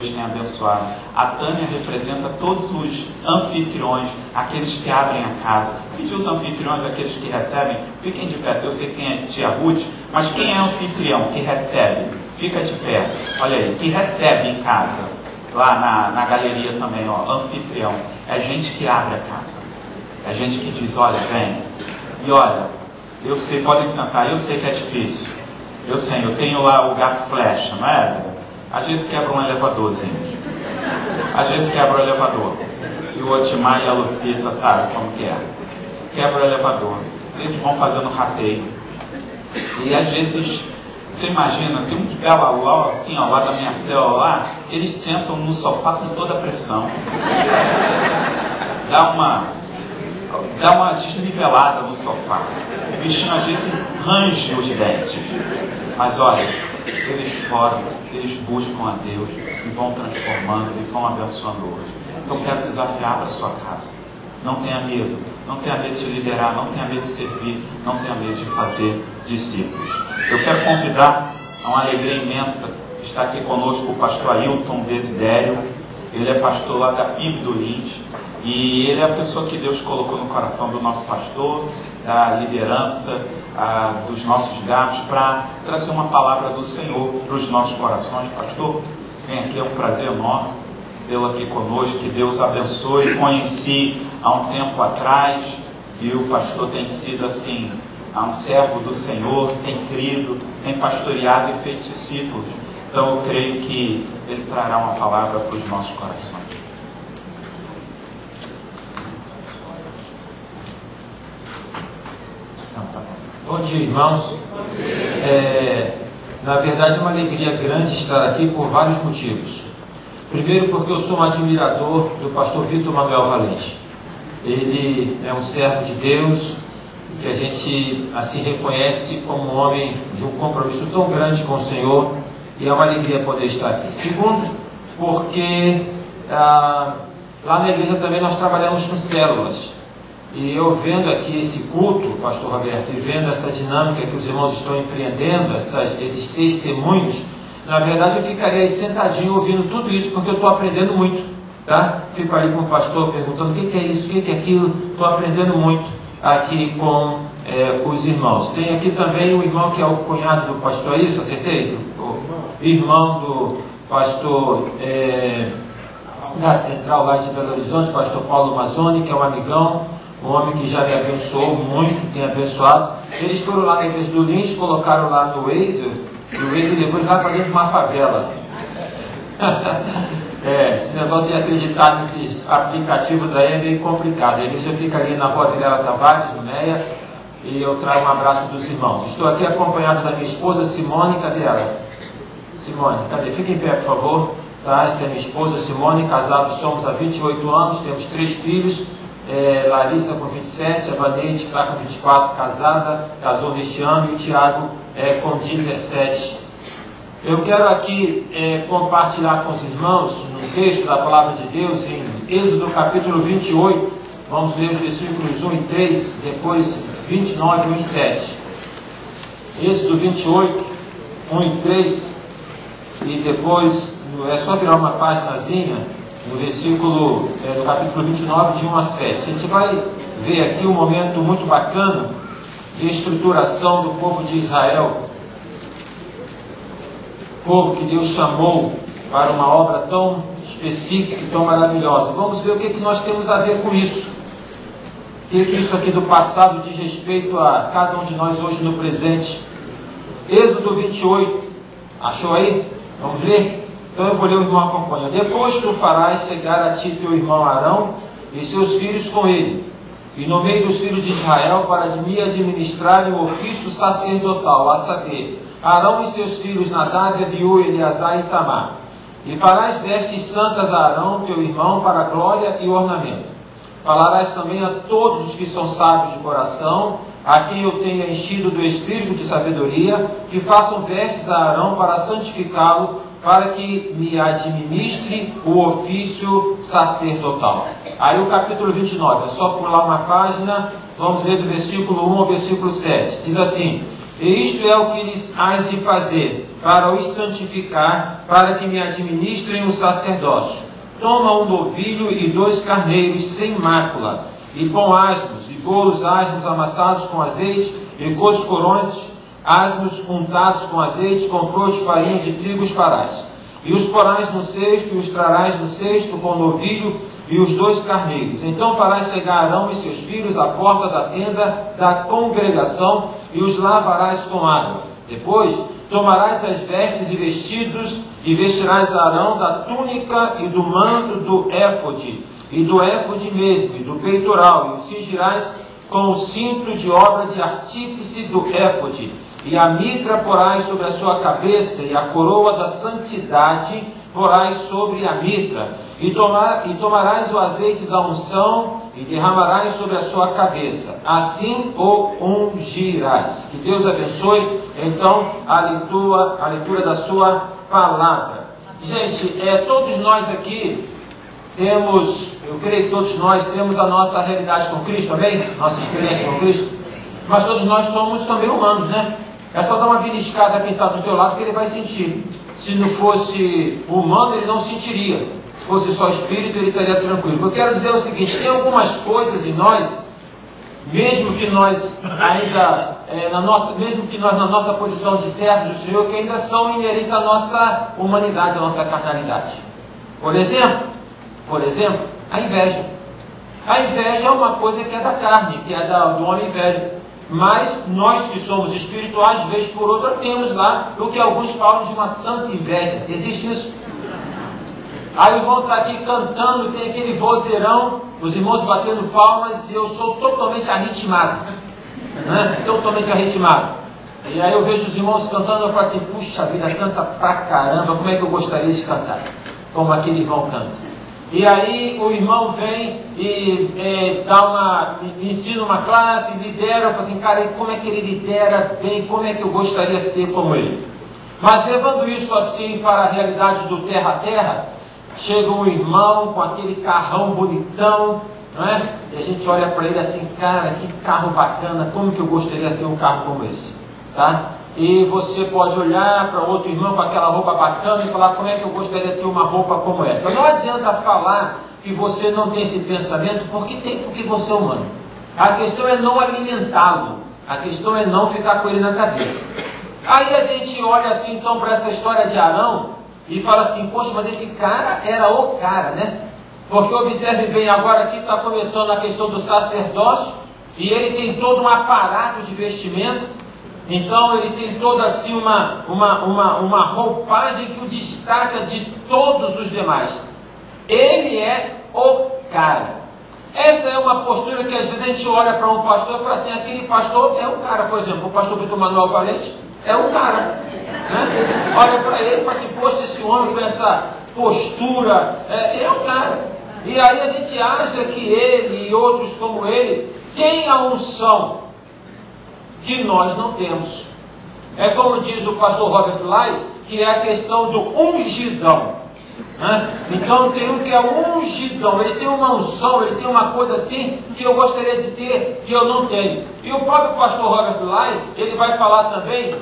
tem abençoado. A Tânia representa todos os anfitriões, aqueles que abrem a casa. Pedir os anfitriões, aqueles que recebem, fiquem de pé. Eu sei que tem a tia Ruth, mas quem é anfitrião, que recebe? Fica de pé. Olha aí, que recebe em casa. Lá na galeria também, ó, anfitrião. É gente que abre a casa. É gente que diz, olha, vem. E olha, eu sei, podem sentar, eu sei que é difícil. Eu sei, eu tenho lá o gato flecha, não é? Às vezes quebra um elevadorzinho. Às vezes quebra o elevador. E o Otimar e a Lucita sabem como que é. Quebra o elevador. Eles vão fazendo rateio. E às vezes, você imagina, tem um galaló assim, ó, lá da minha célula lá, eles sentam no sofá com toda a pressão. Dá uma desnivelada no sofá. O bichinho às vezes range os dentes. Mas olha, eles choram, eles buscam a Deus e vão transformando e vão abençoando hoje. Então quero desafiar para a sua casa. Não tenha medo. Não tenha medo de liderar, não tenha medo de servir, não tenha medo de fazer discípulos. Eu quero convidar, a uma alegria imensa, está aqui conosco o pastor Ailton Desidério. Ele é pastor lá da PIB do Lins. E ele é a pessoa que Deus colocou no coração do nosso pastor, da liderança, dos nossos gatos, para trazer uma palavra do Senhor para os nossos corações. Pastor, vem aqui, é um prazer enorme tê-lo aqui conosco, que Deus abençoe. Conheci há um tempo atrás, e o pastor tem sido assim, um servo do Senhor, tem crido, tem pastoreado e feito discípulos. Então eu creio que ele trará uma palavra para os nossos corações. Bom dia, irmãos. Na verdade é uma alegria grande estar aqui por vários motivos. Primeiro, porque eu sou um admirador do pastor Vitor Manuel Valente. Ele é um servo de Deus, que a gente assim reconhece como um homem de um compromisso tão grande com o Senhor, e é uma alegria poder estar aqui. Segundo, porque lá na igreja também nós trabalhamos com células. E eu vendo aqui esse culto, pastor Roberto, e vendo essa dinâmica que os irmãos estão empreendendo, esses testemunhos, na verdade eu ficaria aí sentadinho ouvindo tudo isso, porque eu estou aprendendo muito, tá? Fico ali com o pastor perguntando o que é isso, o que é aquilo, estou aprendendo muito aqui com os irmãos. Tem aqui também o irmão que é o cunhado do pastor, é isso? Acertei? O irmão do pastor da Central lá de Belo Horizonte, pastor Paulo Mazzoni, que é um amigão, um homem que já me abençoou muito, tem abençoado. Eles foram lá na igreja do Lins, colocaram lá no Waze, e o Waze levou eles lá para dentro de uma favela. Esse negócio de acreditar nesses aplicativos aí é meio complicado. A igreja fica ali na rua Vilela Tavares, no Meia, e eu trago um abraço dos irmãos. Estou aqui acompanhado da minha esposa Simone. Cadê ela? Simone, cadê? Fica em pé, por favor. Tá? Essa é minha esposa Simone, casados somos há 28 anos, temos 3 filhos. Larissa com 27, a Vaneide que está com 24, casada, casou neste ano, e o Tiago com 17. Eu quero aqui compartilhar com os irmãos um texto da Palavra de Deus em Êxodo capítulo 28, vamos ler os versículos 1 e 3, depois 29 e 1 e 7. Êxodo 28, 1 e 3, e depois, é só virar uma paginazinha, no versículo, no capítulo 29, de 1 a 7. A gente vai ver aqui um momento muito bacana de estruturação do povo de Israel, povo que Deus chamou para uma obra tão específica e tão maravilhosa. Vamos ver o que nós temos a ver com isso. O que isso aqui do passado diz respeito a cada um de nós hoje no presente. Êxodo 28, achou aí? Vamos ler? Então eu vou ler, o irmão acompanha. Depois tu farás chegar a ti teu irmão Arão e seus filhos com ele, e no meio dos filhos de Israel, para me administrarem o ofício sacerdotal, a saber, Arão e seus filhos Nadab, Abiú, Eleazar e Itamar. E farás vestes santas a Arão, teu irmão, para a glória e ornamento. Falarás também a todos os que são sábios de coração, a quem eu tenha enchido do espírito de sabedoria, que façam vestes a Arão para santificá-lo, para que me administre o ofício sacerdotal. Aí o capítulo 29, é só pular uma página, vamos ler do versículo 1 ao versículo 7. Diz assim: E isto é o que lhes hás de fazer, para os santificar, para que me administrem o sacerdócio. Toma um novilho e 2 carneiros sem mácula, e pão asmos, e bolos asmos amassados com azeite, e coscorões asmos untados com azeite, com flor de farinha de trigo os farás. E os porás no cesto, e os trarás no cesto com o novilho e os 2 carneiros. Então farás chegar Arão e seus filhos à porta da tenda da congregação, e os lavarás com água. Depois tomarás as vestes e vestidos, e vestirás Arão da túnica e do manto do éfode, e do éfode mesmo, e do peitoral, e o cingirás com o cinto de obra de artífice do éfode, e a mitra porás sobre a sua cabeça, e a coroa da santidade porás sobre a mitra, e tomarás o azeite da unção, e derramarás sobre a sua cabeça, assim o ungirás. Que Deus abençoe, então, a leitura da sua palavra. Gente, todos nós aqui temos, eu creio que todos nós temos a nossa realidade com Cristo, amém? Nossa experiência com Cristo. Mas todos nós somos também humanos, né? É só dar uma beliscada a quem está do teu lado que ele vai sentir. Se não fosse humano, ele não sentiria. Se fosse só espírito, ele estaria tranquilo. O que eu quero dizer é o seguinte: tem algumas coisas em nós, mesmo que nós ainda, mesmo que nós na nossa posição de servos do Senhor, que ainda são inerentes à nossa humanidade, à nossa carnalidade. Por exemplo, a inveja. A inveja é uma coisa que é da carne, que é do homem velho. Mas nós que somos espirituais, de vez por outra, temos lá o que alguns falam de uma santa inveja. Existe isso? Aí o irmão está aqui cantando, tem aquele vozeirão, os irmãos batendo palmas, e eu sou totalmente arritmado. Né? Totalmente arritmado. E aí eu vejo os irmãos cantando, eu falo assim: puxa vida, canta pra caramba, como é que eu gostaria de cantar? Como aquele irmão canta. E aí o irmão vem e ensina uma classe, lidera, eu falo assim: cara, como é que ele lidera bem, como é que eu gostaria de ser como ele? Mas levando isso assim para a realidade do terra a terra, chega um irmão com aquele carrão bonitão, não é? E a gente olha para ele assim: cara, que carro bacana, como que eu gostaria de ter um carro como esse? Tá? E você pode olhar para outro irmão com aquela roupa bacana e falar: como é que eu gostaria de ter uma roupa como essa? Não adianta falar que você não tem esse pensamento, porque você é humano. A questão é não alimentá-lo, a questão é não ficar com ele na cabeça. Aí a gente olha assim então para essa história de Arão e fala assim: poxa, mas esse cara era o cara, né? Porque observe bem, agora aqui está começando a questão do sacerdócio, e ele tem todo um aparato de vestimento. Então ele tem toda assim uma roupagem que o destaca de todos os demais. Ele é o cara. Esta é uma postura que às vezes a gente olha para um pastor e fala assim: aquele pastor é o cara. Por exemplo, o pastor Vitor Manuel Valente é o cara, né? Olha para ele e fala assim: poxa, esse homem com essa postura é o cara. E aí a gente acha que ele e outros como ele têm a unção que nós não temos. É como diz o pastor Robert Lai, que é a questão do ungidão, né? Então tem um que é ungidão, ele tem uma unção, ele tem uma coisa assim que eu gostaria de ter, que eu não tenho. E o próprio pastor Robert Lai, ele vai falar também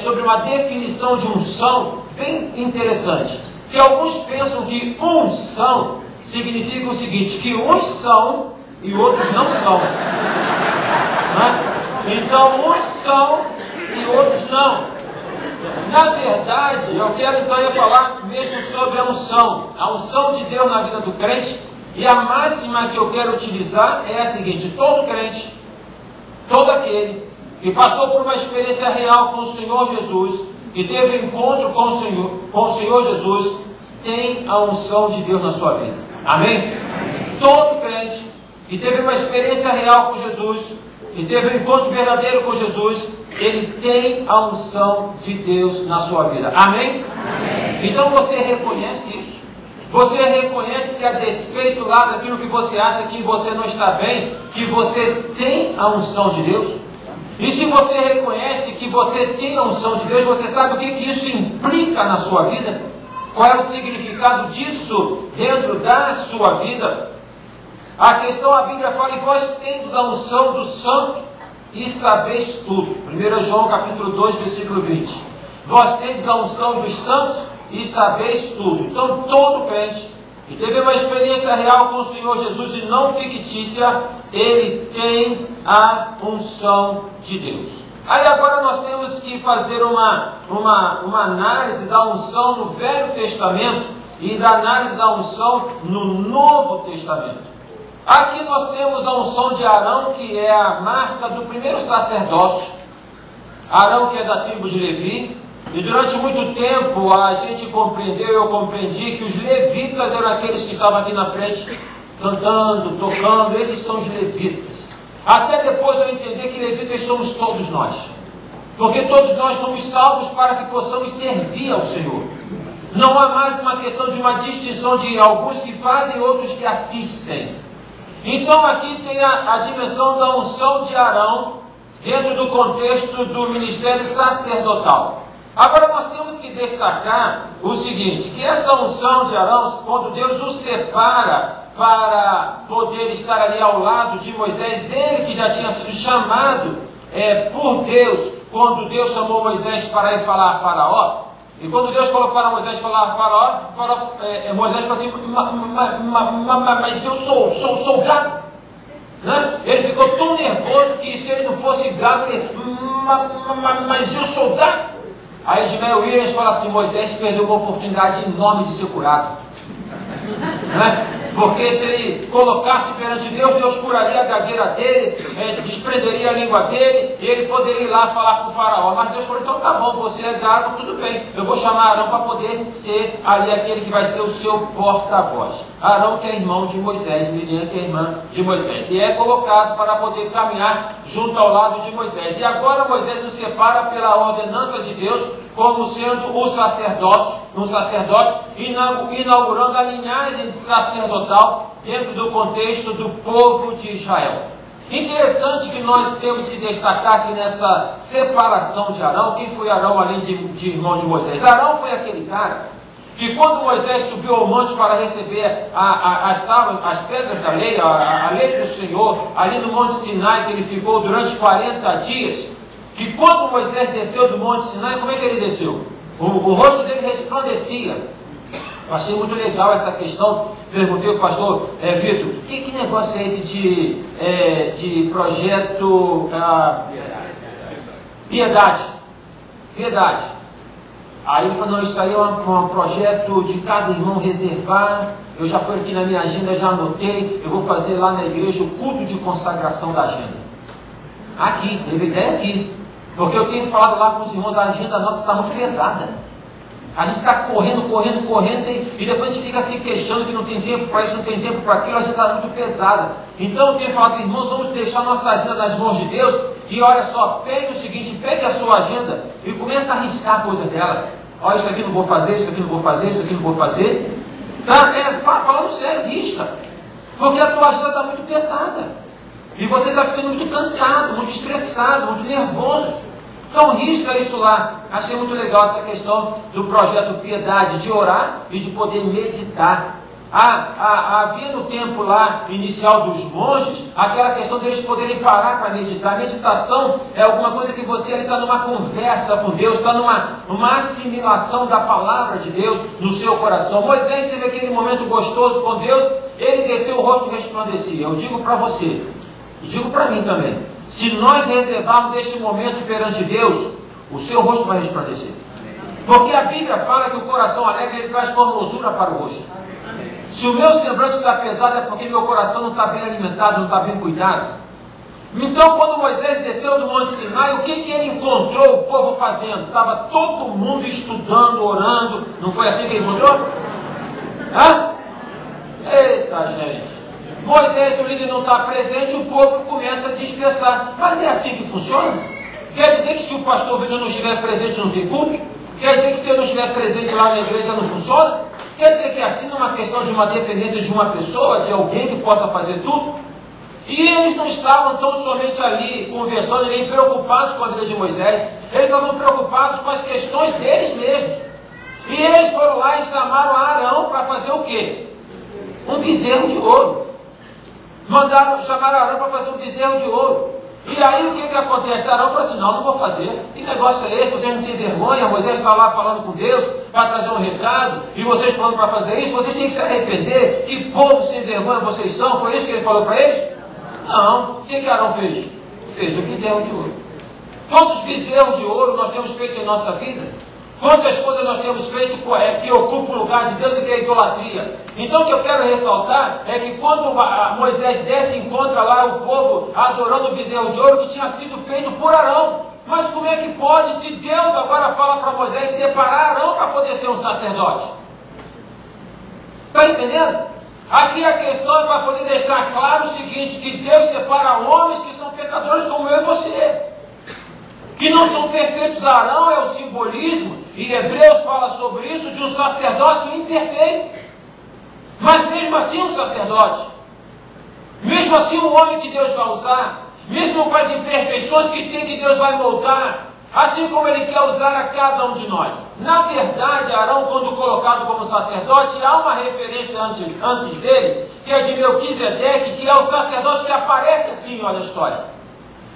sobre uma definição de unção bem interessante, que alguns pensam que unção significa o seguinte: que uns são e outros não são, né? Então, uns são e outros não. Na verdade, eu quero então falar mesmo sobre a unção de Deus na vida do crente. E a máxima que eu quero utilizar é a seguinte: todo crente, todo aquele que passou por uma experiência real com o Senhor Jesus, que teve encontro com o Senhor Jesus, tem a unção de Deus na sua vida. Amém? Todo crente que teve uma experiência real com Jesus, que teve um encontro verdadeiro com Jesus, ele tem a unção de Deus na sua vida. Amém? Amém. Então você reconhece isso? Você reconhece que a despeito lá daquilo que você acha que você não está bem, que você tem a unção de Deus? E se você reconhece que você tem a unção de Deus, você sabe o que isso implica na sua vida? Qual é o significado disso dentro da sua vida? A questão, a Bíblia fala: e vós tendes a unção do Santo, e sabeis tudo. 1 João capítulo 2, versículo 20. Vós tendes a unção dos santos e sabeis tudo. Então todo crente que teve uma experiência real com o Senhor Jesus e não fictícia, ele tem a unção de Deus. Aí agora nós temos que fazer uma análise da unção no Velho Testamento e da análise da unção no Novo Testamento. Aqui nós temos a unção de Arão, que é a marca do primeiro sacerdócio. Arão, que é da tribo de Levi. E durante muito tempo a gente compreendeu, eu compreendi, que os levitas eram aqueles que estavam aqui na frente, cantando, tocando. Esses são os levitas. Até depois eu entendi que levitas somos todos nós. Porque todos nós somos salvos para que possamos servir ao Senhor. Não há mais uma questão de uma distinção de alguns que fazem e outros que assistem. Então aqui tem a dimensão da unção de Arão dentro do contexto do ministério sacerdotal. Agora nós temos que destacar o seguinte, que essa unção de Arão, quando Deus o separa para poder estar ali ao lado de Moisés, ele que já tinha sido chamado por Deus, quando Deus chamou Moisés para ir falar a Faraó, e quando Deus falou para Moisés falar a Faraó, Moisés falou assim, mas eu sou gago. Né? Ele ficou tão nervoso que se ele não fosse gago, ele, mas eu sou gago. Aí Edmel Williams fala assim, Moisés perdeu uma oportunidade enorme de ser curado. Né? Porque se ele colocasse perante Deus, Deus curaria a gagueira dele, desprenderia a língua dele, e ele poderia ir lá falar com o faraó. Mas Deus falou, então tá bom, você é gago, tudo bem, eu vou chamar Arão para poder ser ali aquele que vai ser o seu porta-voz. Arão, que é irmão de Moisés, Miriam, que é irmã de Moisés, e é colocado para poder caminhar junto ao lado de Moisés. E agora Moisés nos separa pela ordenança de Deus, como sendo o sacerdócio, um sacerdote, inaugurando a linhagem sacerdotal dentro do contexto do povo de Israel. Interessante que nós temos que destacar aqui nessa separação de Arão. Quem foi Arão além de irmão de Moisés? Arão foi aquele cara que quando Moisés subiu ao monte para receber as pedras da lei, a lei do Senhor, ali no monte Sinai, que ele ficou durante 40 dias, que quando Moisés desceu do monte Sinai, como é que ele desceu? O rosto dele resplandecia. Eu achei muito legal essa questão. Perguntei ao pastor Vitor, que negócio é esse de projeto piedade? Aí ele falou, não, isso aí é um projeto de cada irmão reservar. Eu já fui aqui na minha agenda, já anotei. Eu vou fazer lá na igreja o culto de consagração da agenda. Aqui, teve ideia aqui. Porque eu tenho falado lá com os irmãos, a agenda nossa está muito pesada. A gente está correndo, e depois a gente fica se queixando que não tem tempo para isso, não tem tempo para aquilo, a agenda está muito pesada. Então eu tenho falado, irmãos, vamos deixar nossa agenda nas mãos de Deus, e olha só, pegue o seguinte, pegue a sua agenda e comece a arriscar coisas dela. Olha, isso aqui não vou fazer, isso aqui não vou fazer, isso aqui não vou fazer. Tá? Falando sério, risca. Porque a tua agenda está muito pesada. E você está ficando muito cansado, muito estressado, muito nervoso. Então risca isso lá. Achei muito legal essa questão do projeto Piedade, de orar e de poder meditar. Havia no tempo lá inicial dos monges aquela questão deles poderem parar para meditar. Meditação é alguma coisa que você está numa conversa com Deus, está numa assimilação da palavra de Deus no seu coração. Moisés teve aquele momento gostoso com Deus, ele desceu, o rosto resplandecia. Eu digo para você, e digo para mim também, se nós reservarmos este momento perante Deus, o seu rosto vai resplandecer. Porque a Bíblia fala que o coração alegre ele traz formosura para o rosto. Se o meu semblante está pesado é porque meu coração não está bem alimentado, não está bem cuidado. Então quando Moisés desceu do Monte Sinai, o que ele encontrou o povo fazendo? Estava todo mundo estudando, orando. Não foi assim que ele encontrou? Hã? Eita gente! Moisés, o líder, não está presente, o povo começa a dispersar. Mas é assim que funciona? Quer dizer que se o pastor Vitor não estiver presente não tem culto? Quer dizer que se ele não estiver presente lá na igreja não funciona? Quer dizer que assim não é uma questão de uma dependência de uma pessoa, de alguém que possa fazer tudo? E eles não estavam tão somente ali conversando, nem preocupados com a vida de Moisés. Eles estavam preocupados com as questões deles mesmos. E eles foram lá e chamaram Arão para fazer o quê? Um bezerro de ouro. Chamaram Arão para fazer um bezerro de ouro. E aí o que acontece? Arão falou assim, não vou fazer. Que negócio é esse? Vocês não têm vergonha? Moisés está lá falando com Deus para trazer um recado, e vocês falando para fazer isso, vocês têm que se arrepender. Que povo sem vergonha vocês são? Foi isso que ele falou para eles? Não. O que Arão fez? Fez o bezerro de ouro. Quantos bezerros de ouro nós temos feito em nossa vida? Quantas coisas nós temos feito que ocupam o lugar de Deus e que é idolatria? Então o que eu quero ressaltar é que quando Moisés desce e encontra lá o povo adorando o bezerro de ouro que tinha sido feito por Arão. Mas como é que pode, se Deus agora fala para Moisés separar Arão para poder ser um sacerdote? Está entendendo? Aqui a questão é para poder deixar claro o seguinte, que Deus separa homens que são pecadores como eu e você. Que não são perfeitos. Arão é o simbolismo, e Hebreus fala sobre isso, de um sacerdócio imperfeito. Mas mesmo assim um sacerdote, mesmo assim um homem que Deus vai usar, mesmo com as imperfeições que tem, que Deus vai moldar, assim como Ele quer usar a cada um de nós. Na verdade, Arão, quando colocado como sacerdote, há uma referência antes dele, que é de Melquisedeque, que é o sacerdote que aparece assim, olha a história.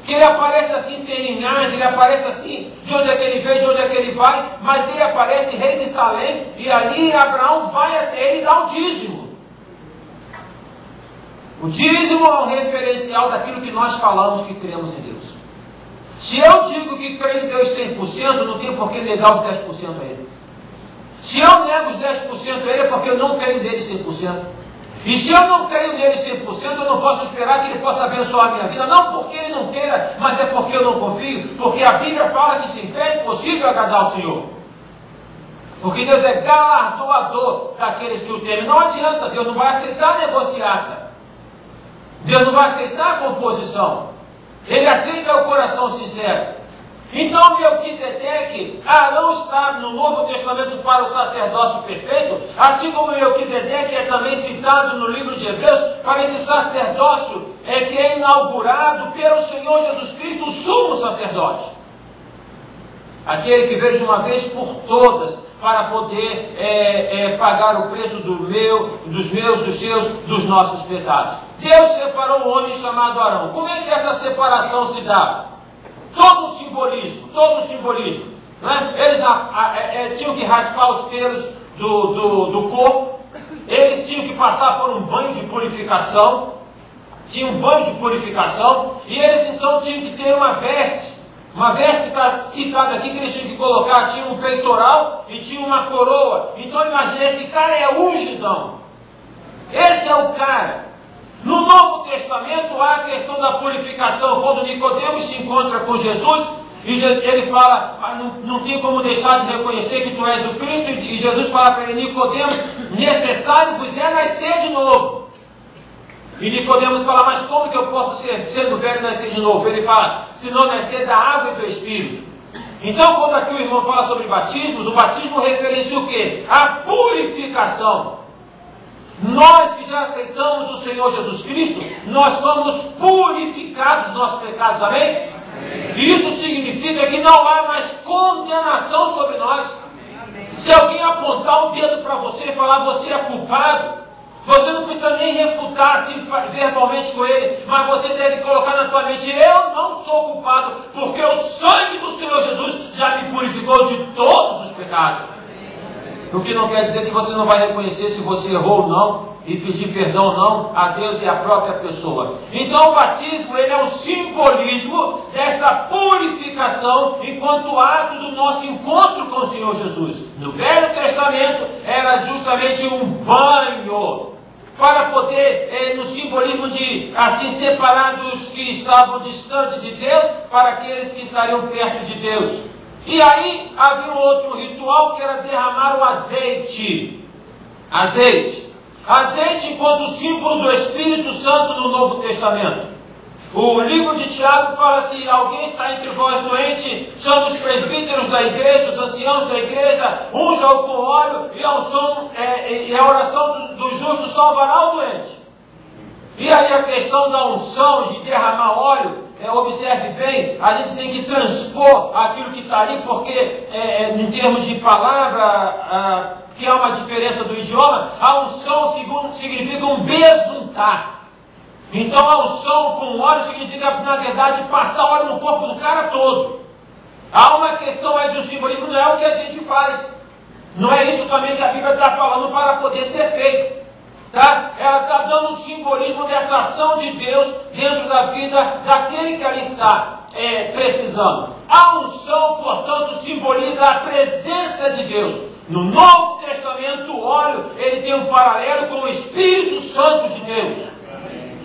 Que ele aparece assim sem linhagem, ele aparece assim de onde é que ele veio, de onde é que ele vai, mas ele aparece rei de Salém, e ali Abraão vai até ele e dá o dízimo. O dízimo é um referencial daquilo que nós falamos que cremos em Deus. Se eu digo que creio em Deus 100%, não tem por que negar os 10% a Ele. Se eu nego os 10% a Ele, é porque eu não creio nele 100%. E se eu não creio nele 100%, eu não posso esperar que Ele possa abençoar a minha vida. Não porque Ele não queira, mas é porque eu não confio. Porque a Bíblia fala que sem fé é impossível agradar ao Senhor. Porque Deus é galardoador daqueles que o temem. Não adianta, Deus não vai aceitar negociata. Deus não vai aceitar a composição. Ele aceita o coração sincero. Então Melquisedeque, Arão está no Novo Testamento para o sacerdócio perfeito, assim como Melquisedeque é também citado no livro de Hebreus para esse sacerdócio que é inaugurado pelo Senhor Jesus Cristo, o sumo sacerdote. Aquele que veio de uma vez por todas para poder pagar o preço dos meus, dos seus, dos nossos pecados. Deus separou um homem chamado Arão. Como é que essa separação se dá? Todo o simbolismo. Né? Eles tinham que raspar os pelos do corpo, eles tinham que passar por um banho de purificação, e eles então tinham que ter uma veste que está citada aqui, que eles tinham que colocar, tinha um peitoral e tinha uma coroa. Então imagine, esse cara é ungidão, esse é o cara. No Novo Testamento há a questão da purificação, quando Nicodemos se encontra com Jesus, e ele fala, não tem como deixar de reconhecer que tu és o Cristo, e Jesus fala para ele, Nicodemos, necessário vos é nascer de novo. E Nicodemos fala, mas como que eu posso sendo velho, nascer de novo? Ele fala, se não nascer da água e do Espírito. Então, quando aqui o irmão fala sobre batismos, o batismo referencia o quê? A purificação. Nós que já aceitamos o Senhor Jesus Cristo, nós fomos purificados dos nossos pecados, amém? Amém. Isso significa que não há mais condenação sobre nós. Amém. Se alguém apontar o dedo para você e falar você é culpado, você não precisa nem refutar assim verbalmente com ele, mas você deve colocar na tua mente, eu não sou culpado, porque o sangue do Senhor Jesus já me purificou de todos os pecados. O que não quer dizer que você não vai reconhecer se você errou ou não, e pedir perdão ou não a Deus e à própria pessoa. Então o batismo, ele é um simbolismo desta purificação enquanto ato do nosso encontro com o Senhor Jesus. No Velho Testamento era justamente um banho, para poder, no simbolismo de assim separar dos que estavam distantes de Deus para aqueles que estariam perto de Deus. E aí havia um outro ritual que era derramar o azeite. Azeite enquanto símbolo do Espírito Santo no Novo Testamento. O livro de Tiago fala assim, alguém está entre vós doente, chama os presbíteros da igreja, os anciãos da igreja, unja-o com óleo, e a oração do justo salvará o doente. E aí a questão da unção, de derramar óleo, observe bem, a gente tem que transpor aquilo que está ali, porque em termos de palavra, que há uma diferença do idioma, a unção significa um besuntar. Então a unção com óleo significa, na verdade, passar óleo no corpo do cara todo. Há uma questão aí de um simbolismo, não é o que a gente faz. Não é isso também que a Bíblia está falando para poder ser feito. Tá? Ela está dando o simbolismo dessa ação de Deus dentro da vida daquele que ali está precisando. A unção, portanto, simboliza a presença de Deus. No Novo Testamento, o óleo ele tem um paralelo com o Espírito Santo de Deus.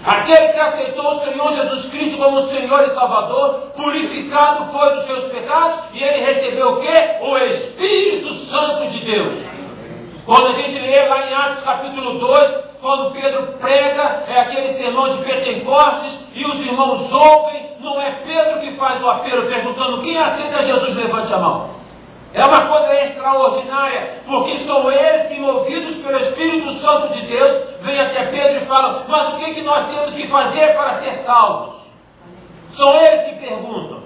Aquele que aceitou o Senhor Jesus Cristo como Senhor e Salvador, purificado foi dos seus pecados, e ele recebeu o quê? O Espírito Santo de Deus. Quando a gente lê lá em Atos capítulo 2, quando Pedro prega, é aquele sermão de Pentecostes, e os irmãos ouvem, não é Pedro que faz o apelo perguntando: quem aceita Jesus, levante a mão. É uma coisa extraordinária, porque são eles que, movidos pelo Espírito Santo de Deus, vêm até Pedro e falam: mas o que nós temos que fazer para ser salvos? São eles que perguntam.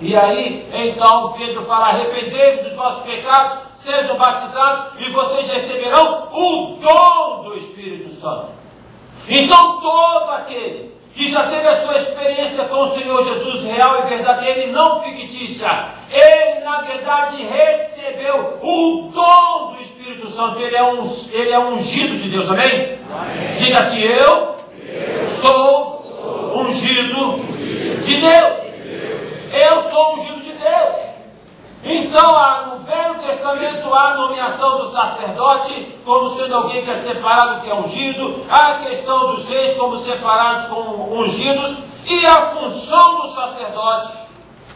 E aí, então, Pedro fala: arrependei-vos dos vossos pecados, sejam batizados, e vocês receberão o dom do Espírito Santo. Então, todo aquele que já teve a sua experiência com o Senhor Jesus real e verdadeira e não fictícia, ele, na verdade, recebeu o dom do Espírito Santo. Ele é ungido de Deus, amém? Amém. Diga assim: eu sou ungido de Deus. Eu sou ungido de Deus. Então, no Velho Testamento, há a nomeação do sacerdote como sendo alguém que é separado, que é ungido. Há a questão dos reis como separados, como ungidos. E a função do sacerdote,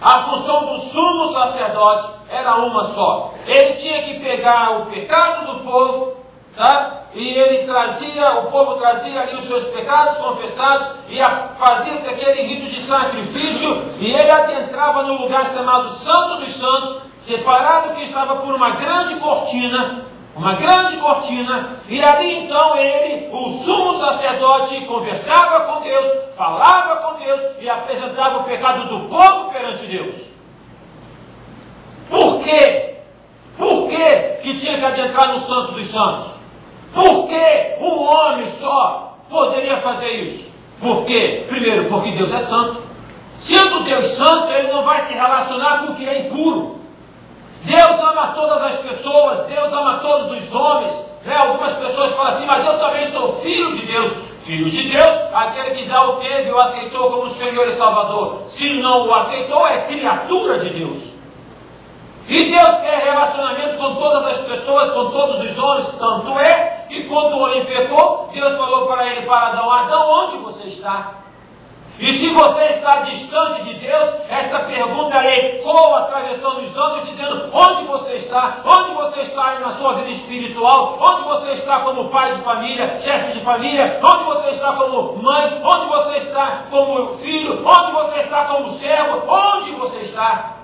a função do sumo sacerdote era uma só. Ele tinha que pegar o pecado do povo, tá? E ele trazia, o povo trazia ali os seus pecados confessados, e fazia-se aquele rito de sacrifício, e ele adentrava no lugar chamado Santo dos Santos, separado, que estava por uma grande cortina, e ali então ele, o sumo sacerdote, conversava com Deus, falava com Deus e apresentava o pecado do povo perante Deus. Por quê? Por que tinha que adentrar no Santo dos Santos? Por que um homem só poderia fazer isso? Por quê? Primeiro, porque Deus é santo. Sendo Deus santo, ele não vai se relacionar com o que é impuro. Deus ama todas as pessoas, Deus ama todos os homens. Algumas pessoas falam assim: mas eu também sou filho de Deus. Filho de Deus, aquele que já o teve, o aceitou como Senhor e Salvador. Se não o aceitou, é criatura de Deus. E Deus quer relacionamento com todas as pessoas, com todos os homens. Tanto é que quando o homem pecou, Deus falou para ele, para Adão: Adão, onde você está? E se você está distante de Deus, esta pergunta ecoa atravessando os anos, dizendo: onde você está? Onde você está na sua vida espiritual? Onde você está como pai de família, chefe de família? Onde você está como mãe? Onde você está como filho? Onde você está como servo? Onde você está?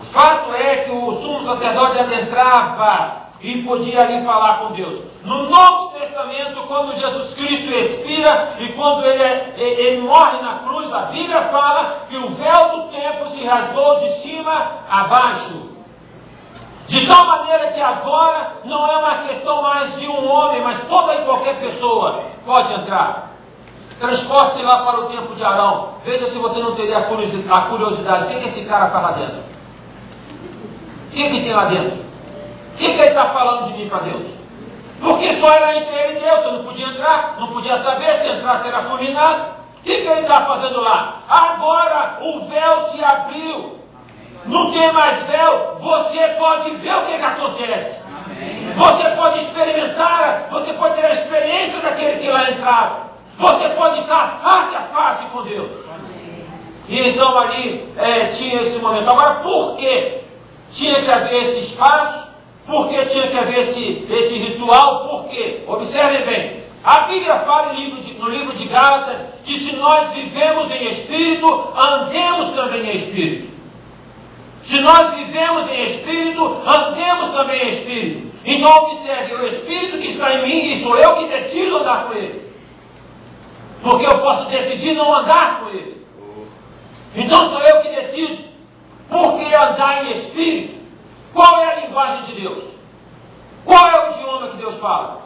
O fato é que o sumo sacerdote adentrava e podia ali falar com Deus. No Novo Testamento, quando Jesus Cristo expira e quando ele morre na cruz, a Bíblia fala que o véu do templo se rasgou de cima a baixo. De tal maneira que agora não é uma questão mais de um homem, mas toda e qualquer pessoa pode entrar. Transporte-se lá para o templo de Arão. Veja se você não teria a curiosidade. O que esse cara faz lá dentro? O que tem lá dentro? O que ele está falando de mim para Deus? Porque só era entre ele e Deus. Eu não podia entrar, não podia saber. Se entrasse era fulminado. O que ele está fazendo lá? Agora o véu se abriu. Não tem mais véu. Você pode ver o que acontece. Você pode experimentar, você pode ter a experiência daquele que lá entrava. Você pode estar face a face com Deus. E então ali tinha esse momento. Agora, por que tinha que haver esse espaço? Por que tinha que haver esse ritual? Por quê? Observem bem. A Bíblia fala no livro de Gálatas que se nós vivemos em espírito, andemos também em espírito. Se nós vivemos em espírito, andemos também em espírito. Então observe, o espírito que está em mim, e sou eu que decido andar com ele. Porque eu posso decidir não andar com ele. Então sou eu que decido. Por que andar em espírito? Qual é a linguagem de Deus? Qual é o idioma que Deus fala?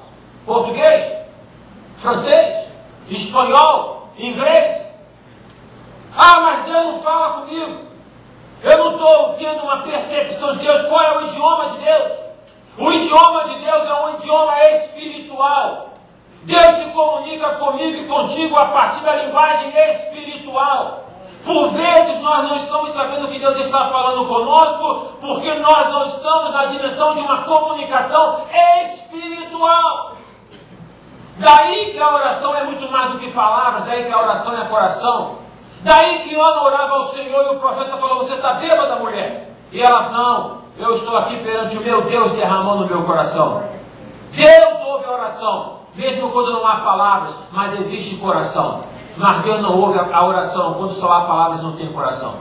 Português? Francês? espanhol, inglês. Ah, mas Deus não fala comigo. Eu não estou tendo uma percepção de Deus. Qual é o idioma de Deus? O idioma de Deus é um idioma espiritual. Deus se comunica comigo e contigo a partir da linguagem espiritual. Por vezes nós não estamos sabendo que Deus está falando conosco, porque nós não estamos na dimensão de uma comunicação espiritual. Daí que a oração é muito mais do que palavras, daí que a oração é coração. Daí que Ana orava ao Senhor e o profeta falou: você está bêbada, mulher? E ela: não, eu estou aqui perante o meu Deus derramando no meu coração. Deus ouve a oração, mesmo quando não há palavras, mas existe coração. Mas Deus não ouve a oração quando só há palavras e não tem coração.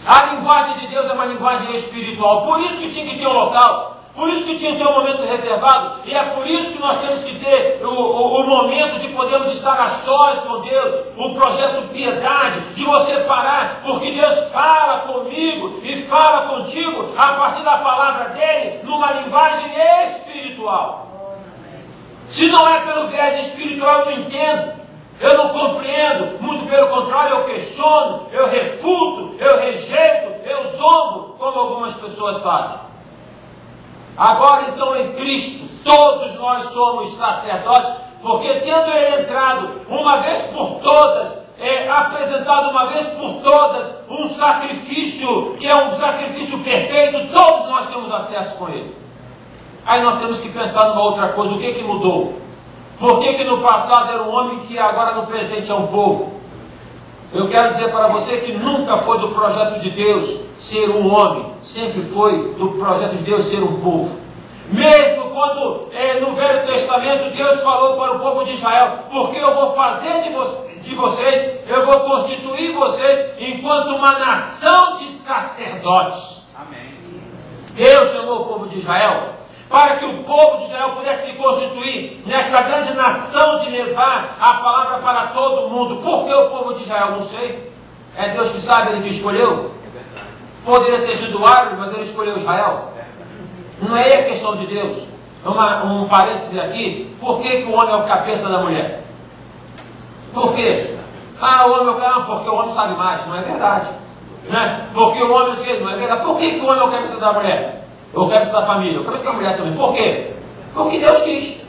A linguagem de Deus é uma linguagem espiritual. Por isso que tinha que ter um local, por isso que tinha que ter um momento reservado, e é por isso que nós temos que ter o momento de podermos estar a sós com Deus, o projeto piedade, de você parar, porque Deus fala comigo e fala contigo a partir da palavra dele, numa linguagem espiritual. Se não é pelo viés espiritual, eu não entendo. Eu não compreendo, muito pelo contrário, eu questiono, eu refuto, eu rejeito, eu zombo, como algumas pessoas fazem. Agora então em Cristo, todos nós somos sacerdotes, porque tendo ele entrado uma vez por todas, apresentado uma vez por todas, um sacrifício que é um sacrifício perfeito, todos nós temos acesso com ele. Aí nós temos que pensar numa outra coisa: o que mudou? Por que no passado era um homem que agora no presente é um povo? Eu quero dizer para você que nunca foi do projeto de Deus ser um homem, sempre foi do projeto de Deus ser um povo. Mesmo quando no Velho Testamento Deus falou para o povo de Israel: porque eu vou fazer de vocês, eu vou constituir vocês enquanto uma nação de sacerdotes. Amém. Deus chamou o povo de Israel para que o povo de Israel pudesse se constituir nesta grande nação de levar a palavra para todo mundo. Por que o povo de Israel? Não sei. É Deus que sabe, ele que escolheu. Poderia ter sido árabe, mas ele escolheu Israel. Não é questão de Deus. Um parêntese aqui: por que o homem é o cabeça da mulher? Por quê? Ah, o homem é o cabeça, porque o homem sabe mais. Não é verdade, né? Porque o homem não é verdade. Por que o homem é o cabeça da mulher? Eu quero ser da família, eu quero ser da mulher também. Por quê? Porque Deus quis.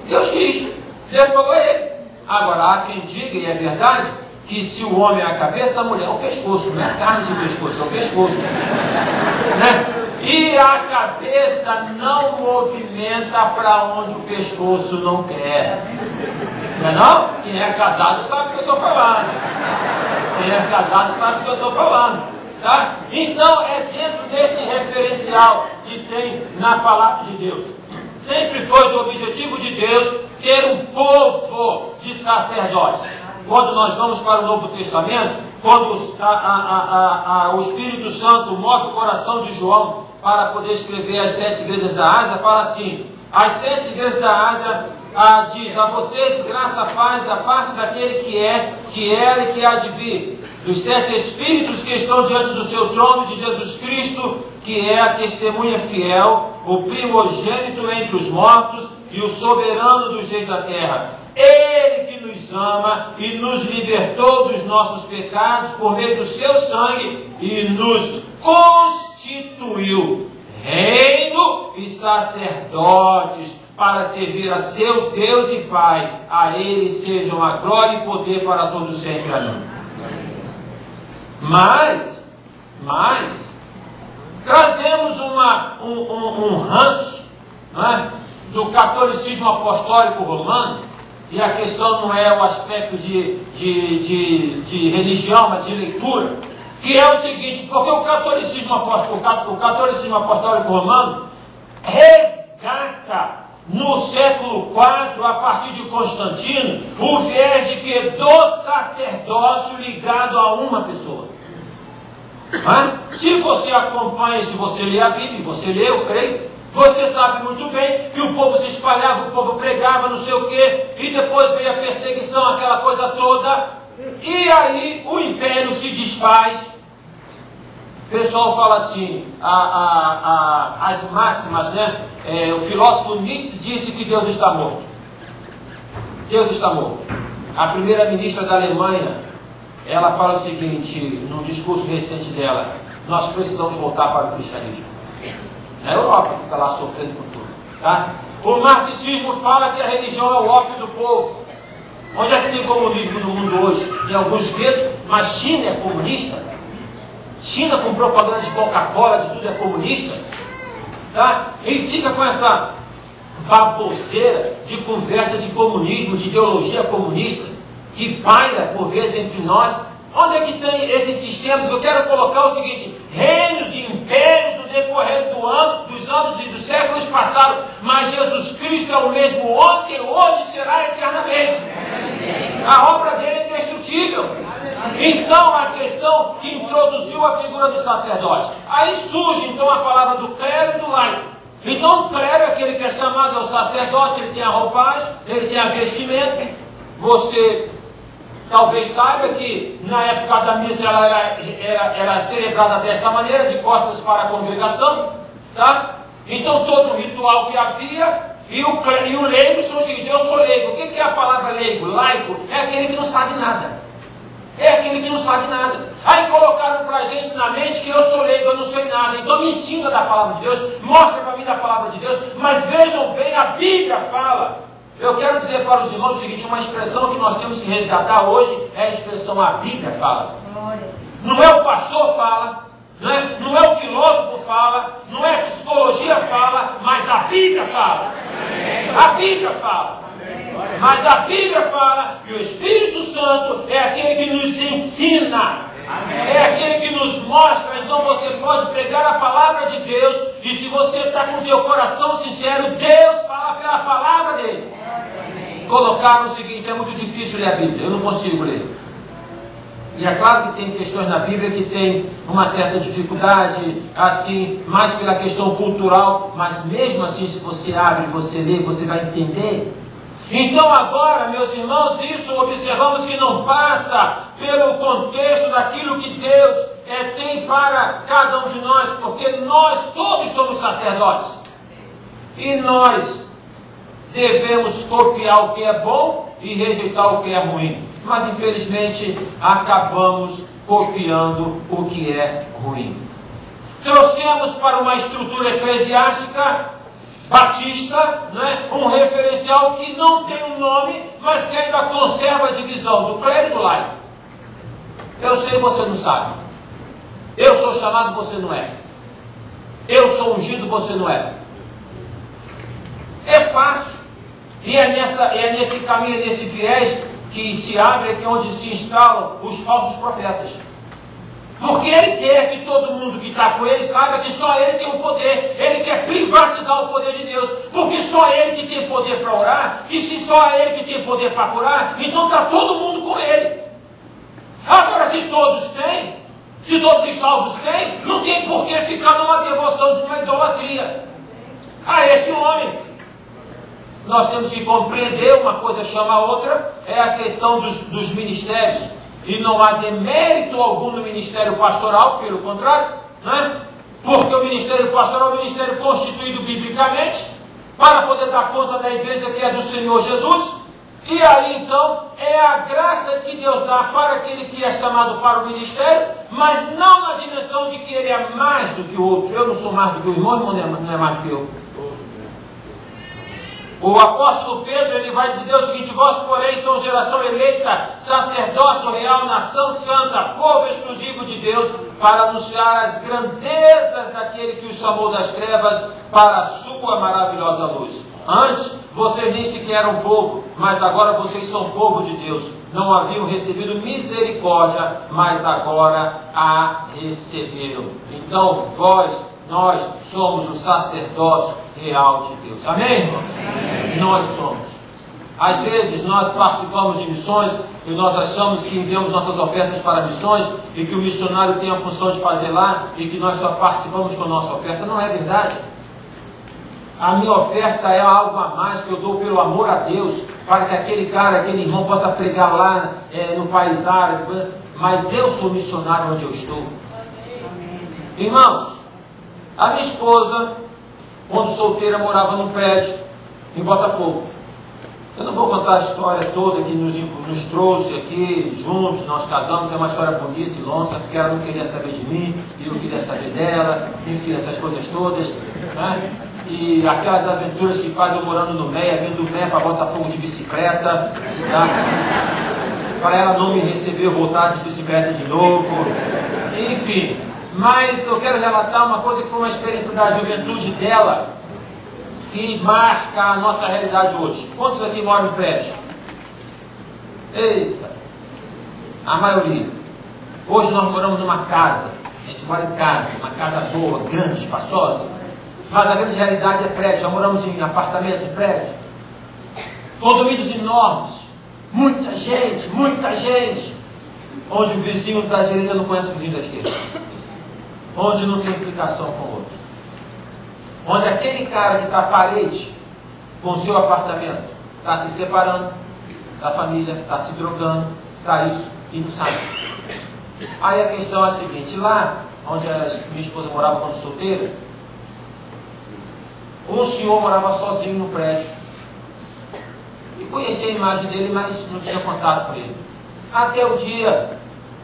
Deus quis. Deus falou a ele. Agora, há quem diga, e é verdade, que se o homem é a cabeça, a mulher é o pescoço. Não é a carne de pescoço, é o pescoço. Né? E a cabeça não movimenta para onde o pescoço não quer. Não é não? Quem é casado sabe o que eu estou falando. Quem é casado sabe o que eu estou falando. Tá? Então é dentro desse referencial que tem na palavra de Deus. Sempre foi do objetivo de Deus ter um povo de sacerdotes. Quando nós vamos para o Novo Testamento, quando o Espírito Santo move o coração de João para poder escrever as 7 igrejas da Ásia, fala assim: as 7 igrejas da Ásia diz: a vocês graça, paz da parte daquele que é, que era e que há de vir, dos 7 Espíritos que estão diante do seu trono, de Jesus Cristo, que é a testemunha fiel, o primogênito entre os mortos e o soberano dos reis da terra. Ele que nos ama e nos libertou dos nossos pecados por meio do seu sangue e nos constituiu reino e sacerdotes para servir a seu Deus e Pai. A ele sejam a glória e poder para todos sempre. Amém. Mas trazemos um ranço, não é, do catolicismo apostólico romano, e a questão não é o aspecto de religião, mas de leitura, que é o seguinte: porque o catolicismo apostólico romano resgata no século IV, a partir de Constantino, o viés de que do sacerdócio ligado a uma pessoa. Se você acompanha, se você lê a Bíblia, você lê, eu creio, você sabe muito bem que o povo se espalhava, o povo pregava, não sei o quê, e depois veio a perseguição, aquela coisa toda, e aí o império se desfaz. O pessoal fala assim, as máximas, né? O filósofo Nietzsche disse que Deus está morto. Deus está morto. A primeira-ministra da Alemanha, ela fala o seguinte, num discurso recente dela: nós precisamos voltar para o cristianismo. Na Europa, que está lá sofrendo por tudo. Tá? O marxismo fala que a religião é o ópio do povo. Onde é que tem comunismo no mundo hoje? Em alguns guetos, mas China é comunista. China com propaganda de Coca-Cola, de tudo é comunista. Tá? E fica com essa baboseira de conversa de comunismo, de ideologia comunista, que paira por vezes entre nós. Onde é que tem esses sistemas? Eu quero colocar o seguinte: reinos e impérios no decorrer dos anos e dos séculos passaram, mas Jesus Cristo é o mesmo ontem, hoje e será eternamente. A obra dele é indestrutível. Então a questão que introduziu a figura do sacerdote. Aí surge então a palavra do clero e do laico. Então o clero é aquele que é chamado ao sacerdote, ele tem a roupagem, ele tem a vestimenta. Você talvez saiba que na época da missa ela era celebrada desta maneira, de costas para a congregação, tá? Então todo o ritual que havia, e o leigo são os seguintes: eu sou leigo. O que é a palavra leigo? Laico é aquele que não sabe nada. É aquele que não sabe nada. Aí colocaram para a gente na mente que eu sou leigo, eu não sei nada. Então me ensina da palavra de Deus, mostra para mim da palavra de Deus. Mas vejam bem, a Bíblia fala. Eu quero dizer para os irmãos o seguinte: uma expressão que nós temos que resgatar hoje é a expressão a Bíblia fala. Não é o pastor fala, não é o filósofo fala, não é a psicologia fala, mas a Bíblia fala. A Bíblia fala. Mas a Bíblia fala que o Espírito Santo é aquele que nos ensina, é aquele que nos mostra. Então você pode pegar a palavra de Deus, e se você está com o teu coração sincero, Deus fala pela palavra dele. Colocaram o seguinte: é muito difícil ler a Bíblia, eu não consigo ler. E é claro que tem questões na Bíblia que tem uma certa dificuldade, assim, mais pela questão cultural, mas mesmo assim, se você abre, você lê, você vai entender. Então agora, meus irmãos, isso observamos que não passa pelo contexto daquilo que Deus tem para cada um de nós, porque nós todos somos sacerdotes. E nós devemos copiar o que é bom e rejeitar o que é ruim. Mas infelizmente acabamos copiando o que é ruim. Trouxemos para uma estrutura eclesiástica batista, um referencial que não tem um nome, mas que ainda conserva a divisão do clero e do laico. Eu sei, você não sabe. Eu sou chamado, você não é. Eu sou ungido, você não é. É fácil. E é nesse caminho, nesse viés que se abre, aqui onde se instalam os falsos profetas. Porque ele quer que todo mundo que está com ele saiba que só ele tem o poder. Ele quer privatizar o poder de Deus. Porque só ele que tem poder para orar. Que se só ele que tem poder para curar, então está todo mundo com ele. Agora, se todos têm, se todos os salvos têm, não tem por que ficar numa devoção de uma idolatria a esse homem. Nós temos que compreender, uma coisa chama a outra, é a questão dos ministérios. E não há demérito algum no ministério pastoral, pelo contrário, porque o ministério pastoral é um ministério constituído biblicamente para poder dar conta da igreja que é do Senhor Jesus. E aí então é a graça que Deus dá para aquele que é chamado para o ministério, mas não na dimensão de que ele é mais do que o outro. Eu não sou mais do que o irmão não é mais do que eu. O apóstolo Pedro, ele vai dizer o seguinte: vós, porém, sois geração eleita, sacerdócio real, nação santa, povo exclusivo de Deus, para anunciar as grandezas daquele que os chamou das trevas para a sua maravilhosa luz. Antes, vocês nem sequer eram povo, mas agora vocês são povo de Deus. Não haviam recebido misericórdia, mas agora a receberam. Então, nós somos o sacerdócio real de Deus. Amém, irmãos? Amém. Nós somos. Às vezes nós participamos de missões e nós achamos que enviamos nossas ofertas para missões e que o missionário tem a função de fazer lá e que nós só participamos com a nossa oferta. Não é verdade. A minha oferta é algo a mais que eu dou pelo amor a Deus, para que aquele irmão possa pregar lá no país árabe. Mas eu sou missionário onde eu estou. Irmãos, a minha esposa, quando solteira, morava num prédio em Botafogo. Eu não vou contar a história toda que nos trouxe aqui juntos, nós casamos, é uma história bonita e longa, porque ela não queria saber de mim, e eu queria saber dela, enfim, essas coisas todas, né? E aquelas aventuras que faz eu morando no Meia, vindo do Meia para Botafogo de bicicleta, tá? Para ela não me receber, eu voltar de bicicleta de novo, enfim. Mas eu quero relatar uma coisa que foi uma experiência da juventude dela, que marca a nossa realidade hoje. Quantos aqui moram em prédio? Eita, a maioria. Hoje nós moramos numa casa, a gente mora em casa, uma casa boa, grande, espaçosa, mas a grande realidade é prédio, já moramos em apartamentos, em prédio, condomínios enormes, muita gente, onde o vizinho da direita não conhece o vizinho da esquerda, onde não tem implicação com o outro, onde aquele cara que está à parede com o seu apartamento está se separando da família, está se drogando, está isso e não sabe. Aí a questão é a seguinte: lá onde minha esposa morava quando solteira, um senhor morava sozinho no prédio e conhecia a imagem dele, mas não tinha contato com ele, até o dia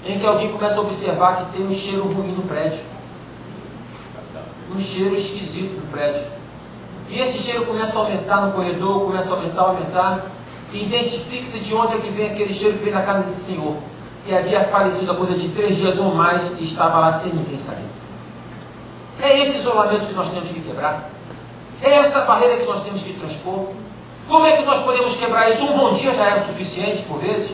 em que alguém começa a observar que tem um cheiro ruim no prédio, um cheiro esquisito no prédio, e esse cheiro começa a aumentar no corredor, começa a aumentar, e identifica-se de onde é que vem aquele cheiro que vem da casa desse senhor, que havia falecido há coisa de 3 dias ou mais e estava lá sem ninguém saber. É esse isolamento que nós temos que quebrar, é essa barreira que nós temos que transpor. Como é que nós podemos quebrar isso? Um bom dia já é o suficiente por vezes.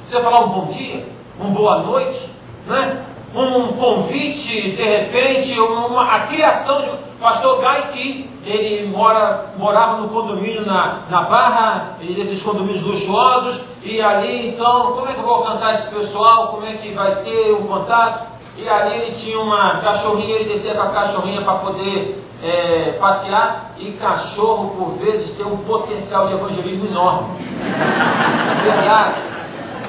Você falar um bom dia, uma boa noite, né? Um convite, de repente, a criação de... Pastor Gaiki, ele morava no condomínio na Barra, esses condomínios luxuosos, e ali, então, como é que eu vou alcançar esse pessoal? Como é que vai ter um contato? E ali ele tinha uma cachorrinha, ele descia com a cachorrinha para poder passear, e cachorro, por vezes, tem um potencial de evangelismo enorme.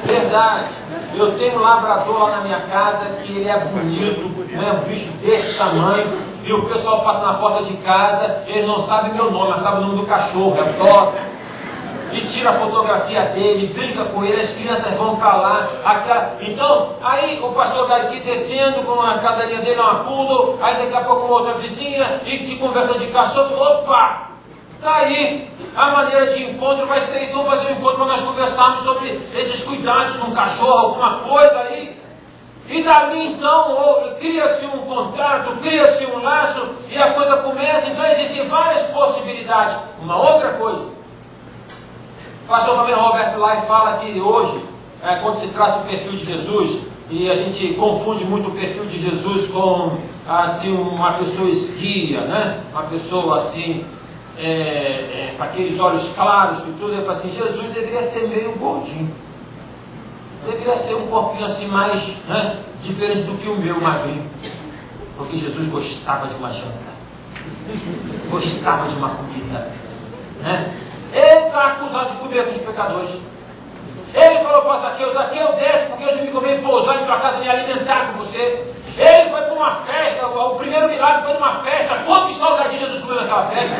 Verdade. Eu tenho um labrador lá na minha casa, que ele é bonito, não é um bicho desse tamanho, e o pessoal passa na porta de casa, eles não sabem meu nome, mas sabem o nome do cachorro, é o top. E tira a fotografia dele, brinca com ele, as crianças vão para lá. Então, aí o pastor está aqui descendo com a cadelinha dele, uma poodle, aí daqui a pouco uma outra vizinha, e de conversa de cachorro, opa! Tá aí, a maneira de encontro vai ser isso, vamos fazer um encontro para nós conversarmos sobre esses cuidados com o cachorro, alguma coisa aí. E dali então cria-se um contato, cria-se um laço, e a coisa começa. Então existem várias possibilidades. Uma outra coisa, o pastor também Roberto Lai fala que hoje, quando se traça o perfil de Jesus, e a gente confunde muito o perfil de Jesus com assim, uma pessoa esguia, né? Uma pessoa assim, com aqueles olhos claros, que tudo é assim. Jesus deveria ser meio gordinho, deveria ser um corpinho assim mais, né, diferente do que o meu, magrinho, porque Jesus gostava de uma janta, gostava de uma comida, né? Ele está acusado de comer com os pecadores. Ele falou para Zaqueu: Zaqueu, desce, porque hoje me convém pousar em tua casa, me alimentar com você. Ele foi para uma festa, o primeiro milagre foi numa festa. Quantos salgadinhos Jesus comeu naquela festa?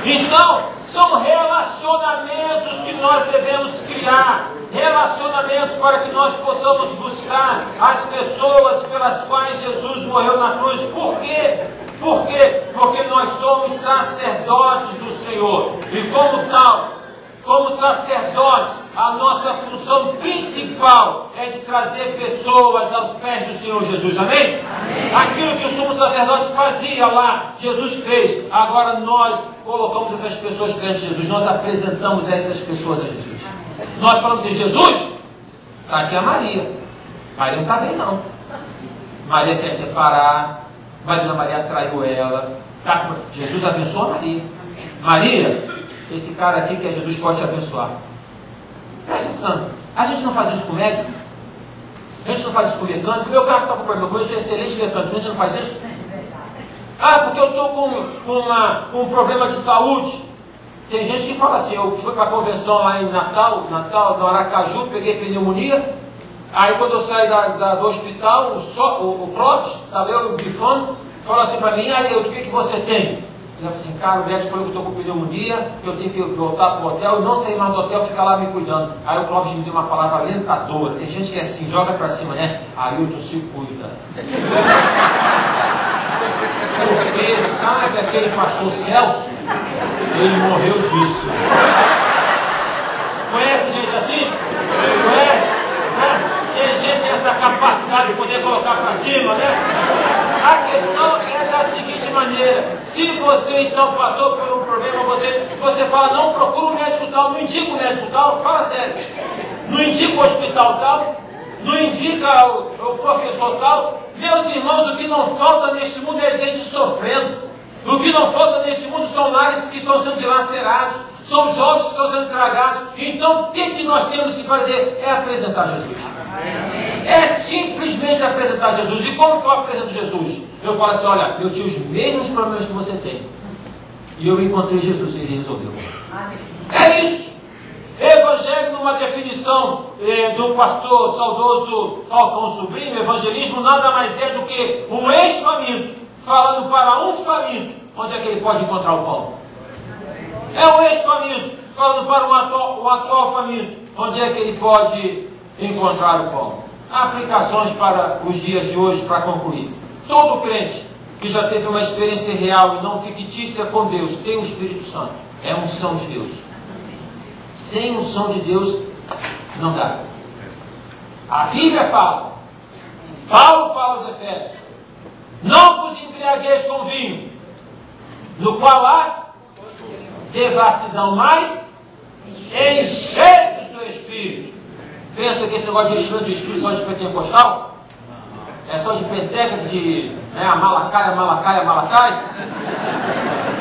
Então, são relacionamentos que nós devemos criar, relacionamentos para que nós possamos buscar as pessoas pelas quais Jesus morreu na cruz. Por quê? Por quê? Porque nós somos sacerdotes do Senhor, e como tal, como sacerdotes, a nossa função principal é de trazer pessoas aos pés do Senhor Jesus, amém? Amém. Aquilo que o sumo sacerdote fazia lá, Jesus fez. Agora nós colocamos essas pessoas perante Jesus, nós apresentamos essas pessoas a Jesus. Nós falamos assim: Jesus, está aqui a Maria. Maria não está bem não. Maria quer separar, Maria traiu ela. Jesus abençoa Maria. Maria, esse cara aqui que é Jesus pode te abençoar. Presta atenção, a gente não faz isso com médico, a gente não faz isso com mecânico. Meu carro está com problema, eu conheço um excelente mecânico, a gente não faz isso? Porque eu estou com um problema de saúde. Tem gente que fala assim: eu fui para a convenção lá em Natal, no Aracaju, peguei pneumonia. Aí quando eu saí do hospital, o Clóvis, estava eu bifando, falou assim para mim: aí, o que você tem? Ele falou assim, cara, o médico falou que eu estou com pneumonia, que eu tenho que voltar para o hotel e não sair mais do hotel, ficar lá me cuidando. Aí o Clóvis me deu uma palavra alentadora. Tem gente que é assim, joga para cima, né? Ailton, se cuida. Porque sabe aquele pastor Celso? Ele morreu disso. Conhece gente assim? Conhece? Né? Tem gente que tem essa capacidade de poder colocar para cima, né? A questão é da seguinte maneira: se você então passou por um problema, você fala, não procura um médico tal, não indica o médico tal, fala sério, não indica o hospital tal, não indica o professor tal. Meus irmãos, o que não falta neste mundo é gente sofrendo. O que não falta neste mundo são lares que estão sendo dilacerados, são jovens que estão sendo tragados. Então, o que nós temos que fazer? É apresentar Jesus. É simplesmente apresentar Jesus. E como que eu apresento Jesus? Eu falo assim, olha, eu tinha os mesmos problemas que você tem. E eu encontrei Jesus e ele resolveu. É isso. Evangelho, numa definição do pastor saudoso Falcão Sobrinho, evangelismo nada mais é do que um ex-faminto falando para um faminto onde é que ele pode encontrar o pão. É um ex-faminto falando para o atual faminto onde é que ele pode encontrar o pão. Aplicações para os dias de hoje, para concluir. Todo crente que já teve uma experiência real e não fictícia com Deus tem o Espírito Santo. É unção de Deus. Sem unção de Deus não dá. A Bíblia fala, Paulo fala aos Efésios, não vos embriagueis com vinho, no qual há devassidão, mas enchei-vos do Espírito. Pensa que esse negócio de enchimento do Espírito é só de pentecostal? É só de penteca, de malacai?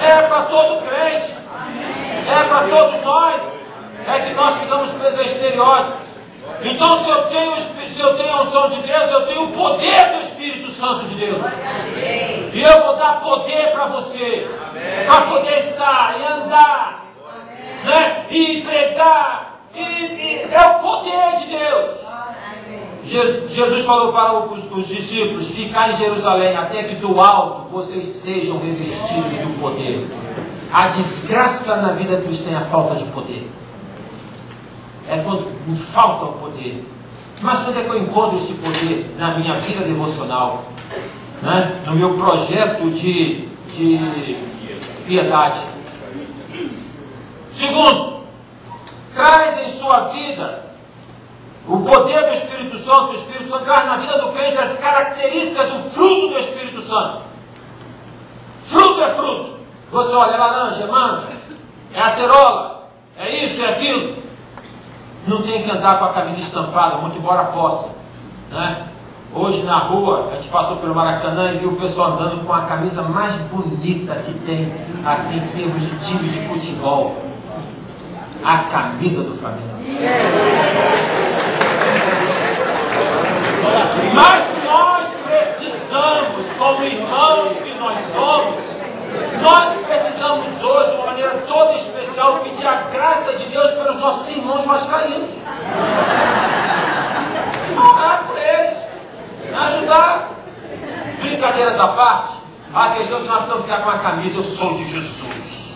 É para todo crente, é para todos nós. É que nós ficamos presos a estereótipos. Então, se eu tenho a unção de Deus, eu tenho o poder do Espírito Santo de Deus. E eu vou dar poder para você, para poder estar e andar, né? E pregar. É o poder de Deus. Jesus falou para os discípulos, ficar em Jerusalém até que do alto vocês sejam revestidos do poder. A desgraça na vida cristã é a falta de poder. É quando me falta o poder. Mas quando é que eu encontro esse poder? Na minha vida devocional, né? No meu projeto de piedade. Segundo, traz em sua vida o poder do Espírito Santo. O Espírito Santo traz na vida do crente as características do fruto do Espírito Santo. Fruto é fruto. Você olha, é laranja, é manga, é acerola, é isso, é aquilo. Não tem que andar com a camisa estampada, muito embora possa, né? Hoje na rua, a gente passou pelo Maracanã e viu o pessoal andando com a camisa mais bonita que tem, assim, em termos de time de futebol. A camisa do Flamengo. Mas nós precisamos, como irmãos que nós somos, nós precisamos hoje, de uma maneira toda especial, pedir a graça de Deus pelos nossos irmãos vascaínos. Orar por eles, ajudar. Brincadeiras à parte, a questão é que nós precisamos ficar com a camisa, eu sou de Jesus.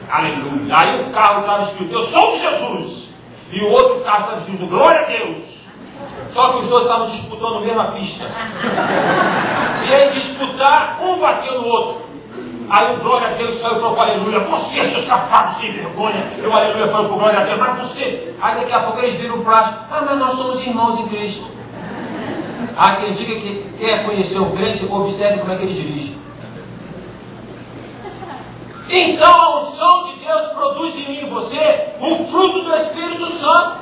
Aleluia. Aí o carro estava escrito, eu sou de Jesus. E o outro carro estava escrito, glória a Deus. Só que os dois estavam disputando a mesma pista. E aí disputar, um bateu no outro. Aí o glória a Deus saiu e falou, aleluia, você, seu safado sem vergonha. Eu, aleluia, falou com glória a Deus, mas você. Aí daqui a pouco eles viram o plástico, mas nós somos irmãos em Cristo. Há quem diga que quer conhecer um crente, observe como é que ele dirige. Então a unção de Deus produz em mim e você o fruto do Espírito Santo.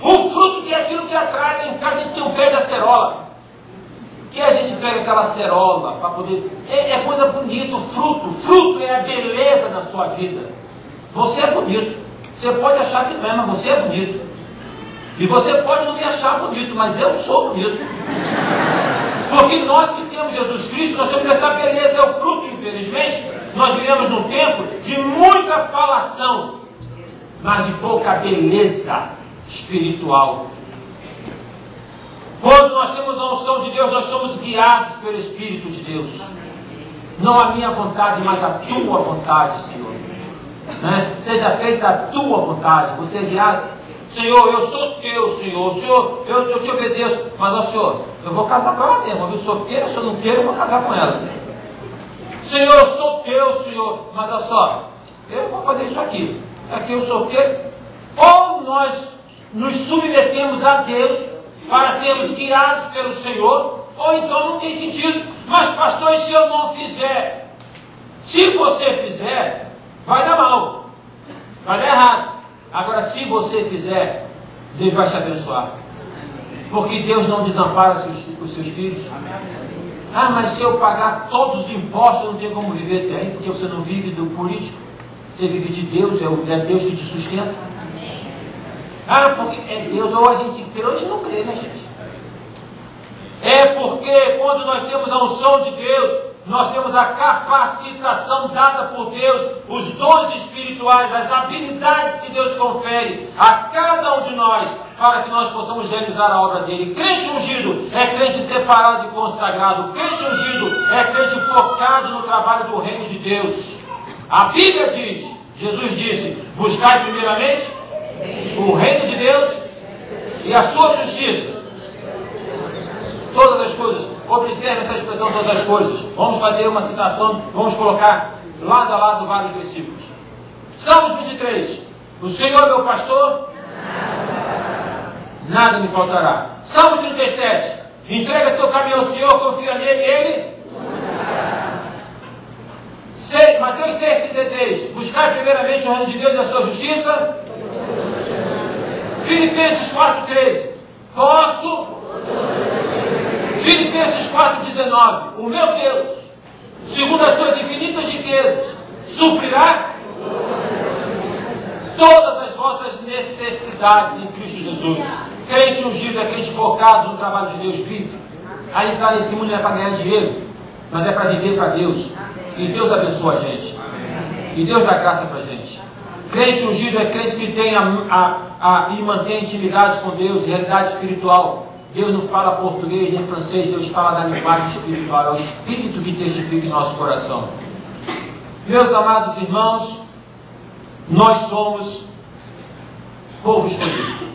O fruto de aquilo que atrai. Em casa a gente tem um pé de acerola. E a gente pega aquela acerola para poder... É coisa bonita, o fruto. O fruto é a beleza da sua vida. Você é bonito. Você pode achar que não é, mas você é bonito. E você pode não me achar bonito, mas eu sou bonito. Porque nós que temos Jesus Cristo, nós temos essa beleza, é o fruto, infelizmente. Nós vivemos num tempo de muita falação, mas de pouca beleza espiritual. Quando nós temos a unção de Deus, nós somos guiados pelo Espírito de Deus. Não a minha vontade, mas a tua vontade, Senhor. Né? Seja feita a tua vontade. Você é guiado. Senhor, eu sou teu, Senhor. Senhor, eu te obedeço. Mas, ó, Senhor, eu vou casar com ela mesmo. Eu sou queira, se eu não quero, eu vou casar com ela. Senhor, eu sou teu, Senhor. Mas, olha só, eu vou fazer isso aqui. Aqui eu sou teu. Ou nós nos submetemos a Deus para sermos guiados pelo Senhor, ou então não tem sentido. Mas, pastor, e se eu não fizer? Se você fizer, vai dar mal, vai dar errado. Agora, se você fizer, Deus vai te abençoar, porque Deus não desampara os seus filhos. Ah, mas se eu pagar todos os impostos, eu não tenho como viver. Tem, porque você não vive do político, você vive de Deus, é Deus que te sustenta. Ah, porque é Deus, ou a gente crê, ou a gente não crê, né, gente? É porque quando nós temos a unção de Deus, nós temos a capacitação dada por Deus, os dons espirituais, as habilidades que Deus confere a cada um de nós, para que nós possamos realizar a obra dele. Crente ungido é crente separado e consagrado. Crente ungido é crente focado no trabalho do reino de Deus. A Bíblia diz, Jesus disse, buscai primeiramente o reino de Deus e a sua justiça. Todas as coisas. Observe essa expressão, todas as coisas. Vamos fazer uma citação, vamos colocar lado a lado vários versículos. Salmos 23. O Senhor é meu pastor, nada me faltará. Salmo 37. Entrega teu caminho ao Senhor, confia nele, ele. Mateus 6,33. Buscar primeiramente o reino de Deus e a sua justiça. Filipenses 4,13. Posso. Filipenses 4,19. O meu Deus, segundo as suas infinitas riquezas, suprirá todas as vossas necessidades em Cristo Jesus. Crente ungido é crente focado no trabalho de Deus, vive. A gente está nesse mundo não é para ganhar dinheiro, mas é para viver para Deus. E Deus abençoa a gente. E Deus dá graça para a gente. Crente ungido é crente que tem e mantém intimidade com Deus, realidade espiritual. Deus não fala português nem francês, Deus fala da linguagem espiritual. É o Espírito que testifica em nosso coração. Meus amados irmãos, nós somos povo escolhido,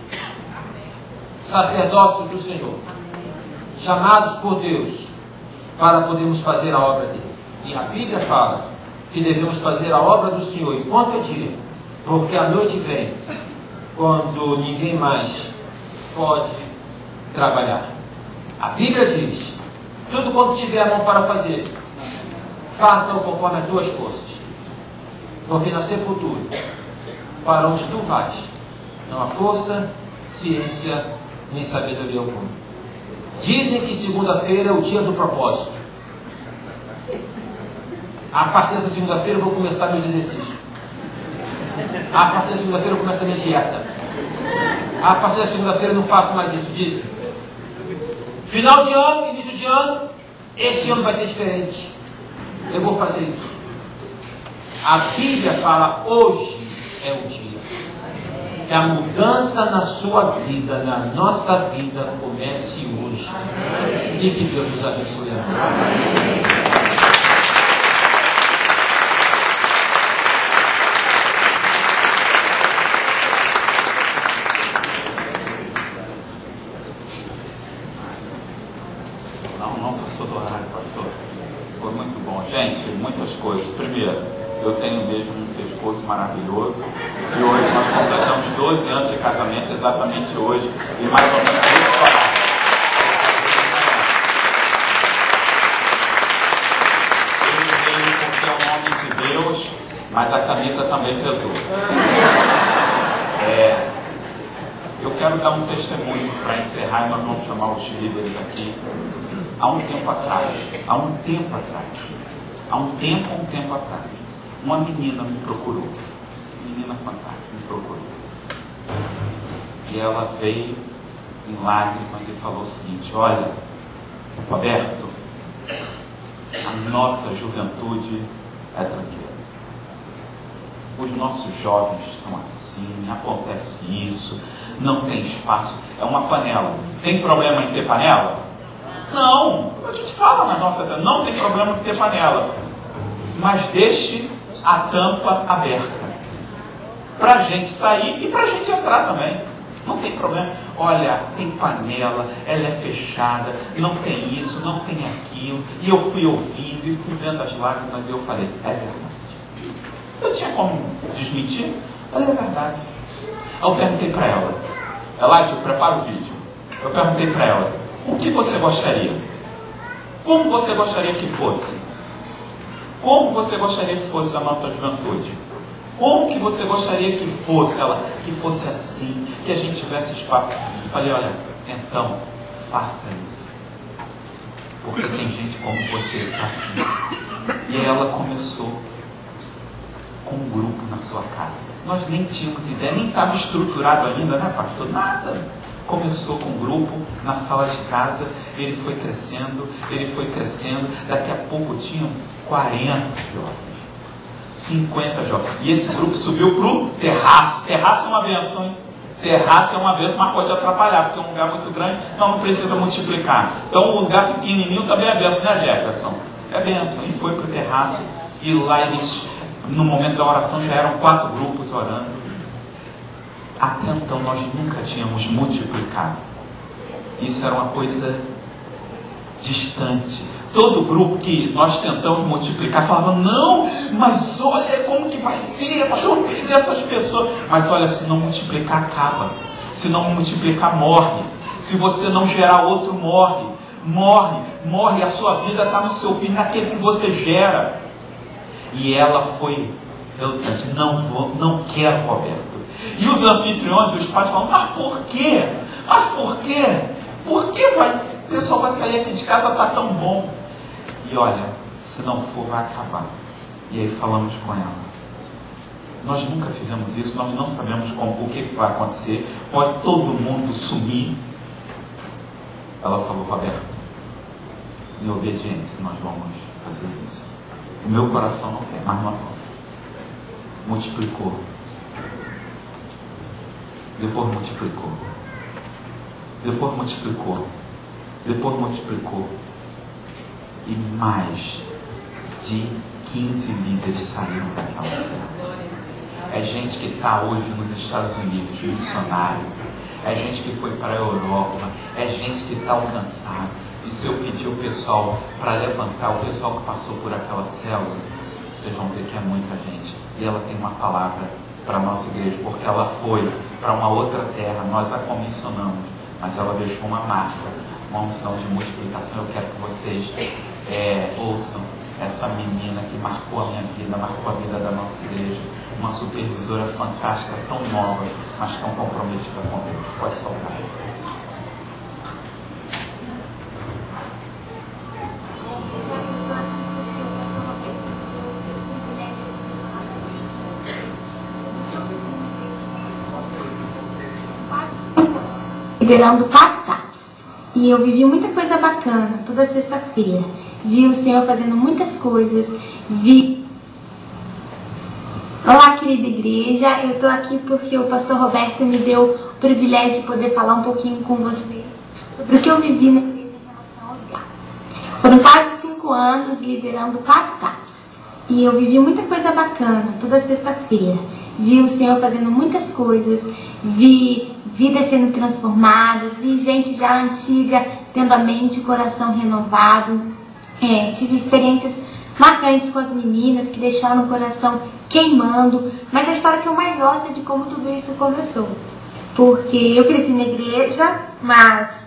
sacerdócio do Senhor, chamados por Deus para podermos fazer a obra dele. E a Bíblia fala que devemos fazer a obra do Senhor enquanto é dia, porque a noite vem quando ninguém mais pode trabalhar. A Bíblia diz: tudo quanto tiver a mão para fazer, faça-o conforme as tuas forças, porque na sepultura, para onde tu vais, não há força, ciência, nem sabedoria alguma. Dizem que segunda-feira é o dia do propósito. A partir dessa segunda-feira eu vou começar meus exercícios. A partir da segunda-feira eu começo a minha dieta. A partir da segunda-feira eu não faço mais isso, dizem. Final de ano, início de ano, esse ano vai ser diferente. Eu vou fazer isso. A Bíblia fala, hoje é o dia. Que a mudança na sua vida, na nossa vida, comece hoje. E que Deus nos abençoe. Amém. Gente, muitas coisas. Primeiro, eu tenho mesmo um pescoço maravilhoso. E hoje nós completamos 12 anos de casamento, exatamente hoje, e mais ou menos esse horário. Ele veio porque é o nome de Deus, mas a camisa também pesou. Eu quero dar um testemunho para encerrar, e nós vamos chamar os líderes aqui. Há um tempo atrás, uma menina me procurou. Menina fantástica, me procurou. E ela veio em lágrimas e falou o seguinte: olha, Roberto, a nossa juventude é tranquila. Os nossos jovens são assim, acontece isso, não tem espaço, é uma panela. Tem problema em ter panela? Não, a gente fala na nossa, não tem problema em ter panela. mas deixe a tampa aberta para a gente sair e para a gente entrar também. Não tem problema. Olha, tem panela, ela é fechada, não tem isso, não tem aquilo. E eu fui ouvindo e fui vendo as lágrimas e eu falei, é verdade. Eu tinha como desmentir? Falei, é verdade. Aí eu perguntei para ela, Eladio, prepara o vídeo. Eu perguntei para ela, o que você gostaria? Como você gostaria que fosse? Como você gostaria que fosse a nossa juventude? Como que você gostaria que fosse ela? Que fosse assim, que a gente tivesse espaço. Falei, olha, então, faça isso. Porque tem gente como você assim. E aí ela começou com um grupo na sua casa. Nós nem tínhamos ideia, nem estava estruturado ainda, né, pastor? Nada. Começou com um grupo na sala de casa, ele foi crescendo, daqui a pouco tinham 40 jovens. 50 jovens. E esse grupo subiu para o terraço. Terraço é uma benção, hein? Terraço é uma benção, mas pode atrapalhar, porque é um lugar muito grande, não precisa multiplicar. Então, um lugar pequenininho também é benção, né, Jefferson? É benção. E foi para o terraço, e lá eles, no momento da oração, já eram 4 grupos orando. Até então, nós nunca tínhamos multiplicado. Isso era uma coisa distante. Todo grupo que nós tentamos multiplicar falava, não, mas olha como que vai ser, nós vamos perder essas pessoas. Mas olha, se não multiplicar, acaba. Se não multiplicar, morre. Se você não gerar outro, morre. Morre. A sua vida está no seu filho, naquele que você gera. E ela foi relutante, não quero, Roberto. E os anfitriões, os pais falam, mas por quê? Por que o pessoal vai sair aqui de casa, está tão bom? E olha, se não for, vai acabar. E aí falamos com ela. Nós nunca fizemos isso, nós não sabemos o que vai acontecer. Pode todo mundo sumir. Ela falou, Roberto, em obediência nós vamos fazer isso. O meu coração não quer, mas nós vamos. Multiplicou. Depois multiplicou. Depois multiplicou. E mais de 15 líderes saíram daquela célula. É gente que está hoje nos Estados Unidos, missionário. É gente que foi para a Europa. É gente que está alcançado. E se eu pedir o pessoal para levantar, o pessoal que passou por aquela célula, vocês vão ver que é muita gente. E ela tem uma palavra para a nossa igreja, porque ela foi para uma outra terra, nós a comissionamos, mas ela deixou uma marca, uma unção de multiplicação. Eu quero que vocês ouçam essa menina que marcou a minha vida, marcou a vida da nossa igreja, uma supervisora fantástica, tão nova, mas tão comprometida com Deus. Pode soltar. Liderando 4 CAPs. E eu vivi muita coisa bacana toda sexta-feira. Vi o Senhor fazendo muitas coisas. Olá, querida igreja. Eu estou aqui porque o pastor Roberto me deu o privilégio de poder falar um pouquinho com vocês sobre o que eu vivi na igreja em relação aos GAPs. Foram quase 5 anos liderando 4 CAPs. E eu vivi muita coisa bacana toda sexta-feira. Vi o Senhor fazendo muitas coisas. Vi vidas sendo transformadas, vi gente já antiga tendo a mente e o coração renovado. Tive experiências marcantes com as meninas que deixaram o coração queimando. Mas a história que eu mais gosto é de como tudo isso começou. Porque eu cresci na igreja, mas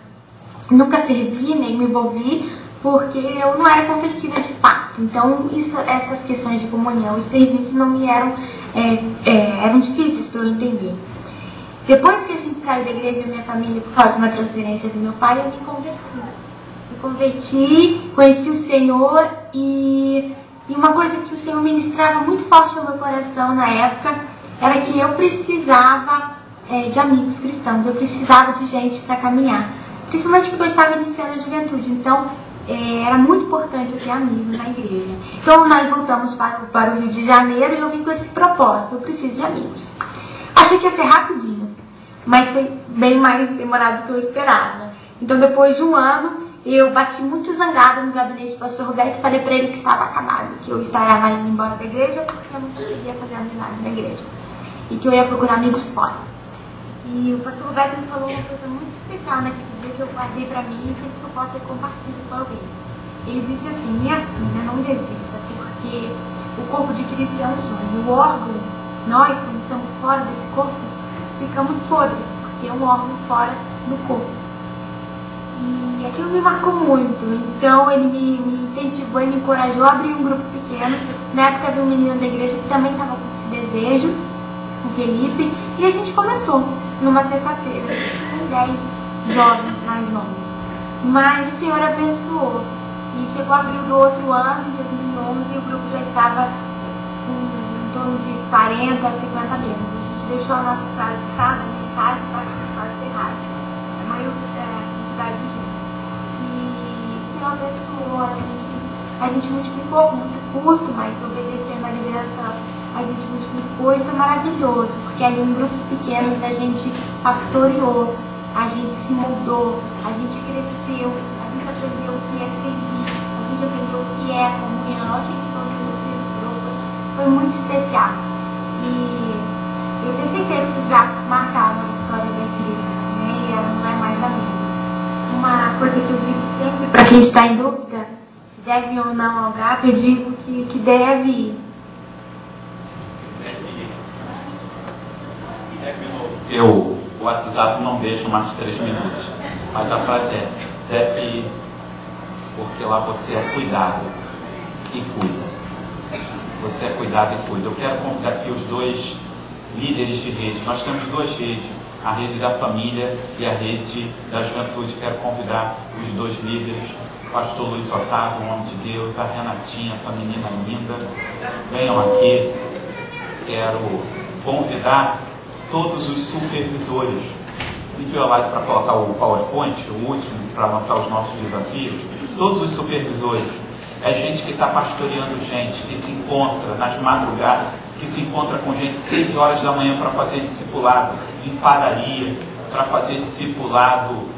nunca servi nem me envolvi, porque eu não era convertida de fato. Então essas questões de comunhão e serviço não me eram difíceis para eu entender. Depois que a gente saiu da igreja, minha família, por causa de uma transferência do meu pai, eu me converti. Me converti, conheci o Senhor e uma coisa que o Senhor ministrava muito forte no meu coração na época era que eu precisava de amigos cristãos, eu precisava de gente para caminhar. Principalmente porque eu estava iniciando a juventude, então era muito importante eu ter amigos na igreja. Então nós voltamos para o Rio de Janeiro e eu vim com esse propósito, eu preciso de amigos. Achei que ia ser rapidinho, mas foi bem mais demorado do que eu esperava. Então depois de 1 ano, eu bati muito zangada no gabinete do pastor Roberto e falei para ele que estava acabado, que eu estava indo embora da igreja porque eu não conseguia fazer amizades na igreja e que eu ia procurar amigos fora. E o pastor Roberto me falou uma coisa muito especial naquele dia que eu guardei para mim e sempre que eu posso eu compartilho com alguém. Ele disse assim: minha filha, não desista, porque o corpo de Cristo é um sonho. O órgão, nós, quando estamos fora desse corpo, ficamos podres, porque é um órgão fora do corpo. E aquilo me marcou muito. Então ele me incentivou e me encorajou a abrir um grupo pequeno. Na época havia um menino da igreja que também estava com esse desejo, o Felipe, e a gente começou numa sexta-feira, com 10 jovens mais novos. Mas o Senhor abençoou. E chegou abril do outro ano, em 2011, e o grupo já estava em torno de 40, 50 membros. A gente deixou a nossa sala de estada, em casa, e partiu para a Ferrari, a maior quantidade de gente. E o Senhor abençoou, a gente multiplicou com muito custo, mas obedecendo a liderança, a gente multiplicou e foi maravilhoso, porque ali em grupos pequenos a gente pastoreou, a gente se moldou, a gente cresceu, a gente aprendeu o que é servir, a gente aprendeu o que é comunhão, a gente soube o que nos foi muito especial. E eu tenho certeza que os gatos marcaram a história da igreja, né? E ela não é mais a mesma. Uma coisa que eu digo sempre para quem está em dúvida se deve ou não ao GAP, eu digo que deve ir. O WhatsApp não deixa mais de 3 minutos, mas a frase é: deve ir, porque lá você é cuidado e cuida. Você é cuidado e cuida. Eu quero convidar aqui os 2 líderes de rede. Nós temos 2 redes, a rede da família e a rede da juventude. Quero convidar os 2 líderes, o pastor Luiz Otávio, um homem de Deus, a Renatinha, essa menina linda. Venham aqui. Quero convidar todos os supervisores. Pediu a live para colocar o PowerPoint, o último, para lançar os nossos desafios. Todos os supervisores. É gente que está pastoreando gente, que se encontra nas madrugadas, que se encontra com gente 6 horas da manhã para fazer discipulado em padaria, para fazer discipulado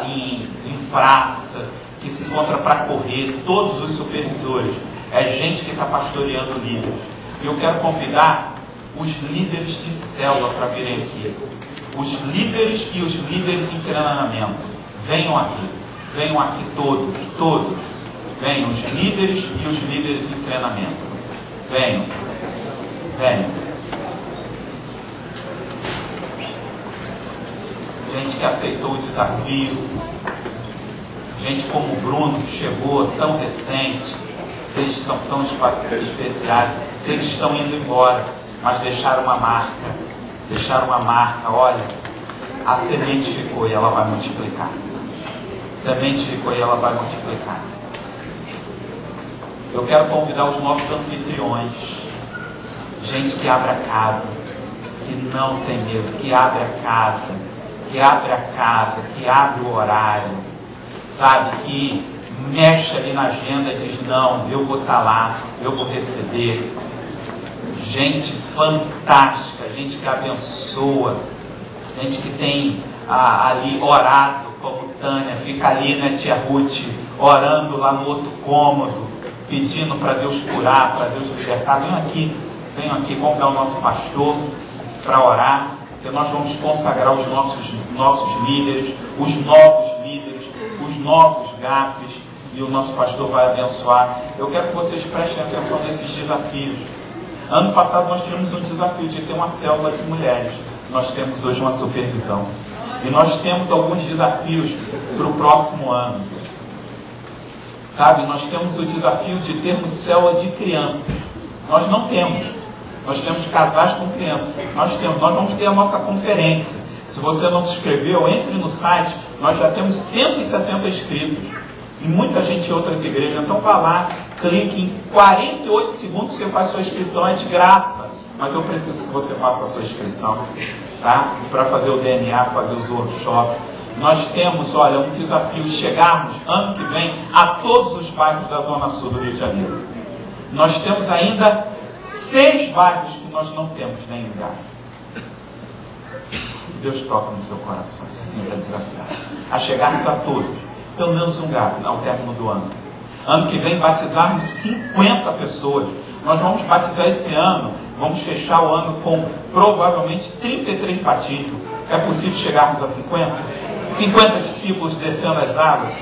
em praça, que se encontra para correr. Todos os supervisores. É gente que está pastoreando líderes. E eu quero convidar os líderes de célula para virem aqui. Os líderes e os líderes em treinamento. Venham aqui todos. Venham os líderes e os líderes em treinamento. Venham. Gente que aceitou o desafio. Gente como o Bruno, que chegou tão recente. Vocês são tão especiais. Vocês estão indo embora, mas deixaram uma marca. Olha, a semente ficou e ela vai multiplicar. Eu quero convidar os nossos anfitriões, gente que abre a casa, que não tem medo, que abre a casa, que abre o horário, sabe, que mexe ali na agenda e diz: não, eu vou estar lá, eu vou receber. Gente fantástica, gente que abençoa, gente que tem ali orado, como Tânia, fica ali, né, tia Ruth, orando lá no outro cômodo, pedindo para Deus curar, para Deus libertar. Venham aqui convidar o nosso pastor para orar, porque nós vamos consagrar os nossos líderes, os novos GAPs, e o nosso pastor vai abençoar. Eu quero que vocês prestem atenção nesses desafios. Ano passado nós tínhamos um desafio de ter uma célula de mulheres. Nós temos hoje uma supervisão. E nós temos alguns desafios para o próximo ano. Sabe, nós temos o desafio de termos célula de criança. Nós não temos. Nós temos casais com crianças. Nós vamos ter a nossa conferência. Se você não se inscreveu, entre no site. Nós já temos 160 inscritos. E muita gente em outras igrejas. Então vá lá, clique, em 48 segundos você faz sua inscrição, é de graça. Mas eu preciso que você faça a sua inscrição, tá? Para fazer o DNA, fazer os workshops. Nós temos, olha, um desafio, chegarmos ano que vem a todos os bairros da Zona Sul do Rio de Janeiro. Nós temos ainda 6 bairros que nós não temos nenhum lugar. Deus toca no seu coração, se sinta desafiado a chegarmos a todos. pelo menos um gap ao término do ano. Ano que vem batizarmos 50 pessoas. Nós vamos batizar esse ano, vamos fechar o ano com provavelmente 33 batismos. É possível chegarmos a 50? 50 discípulos descendo as águas?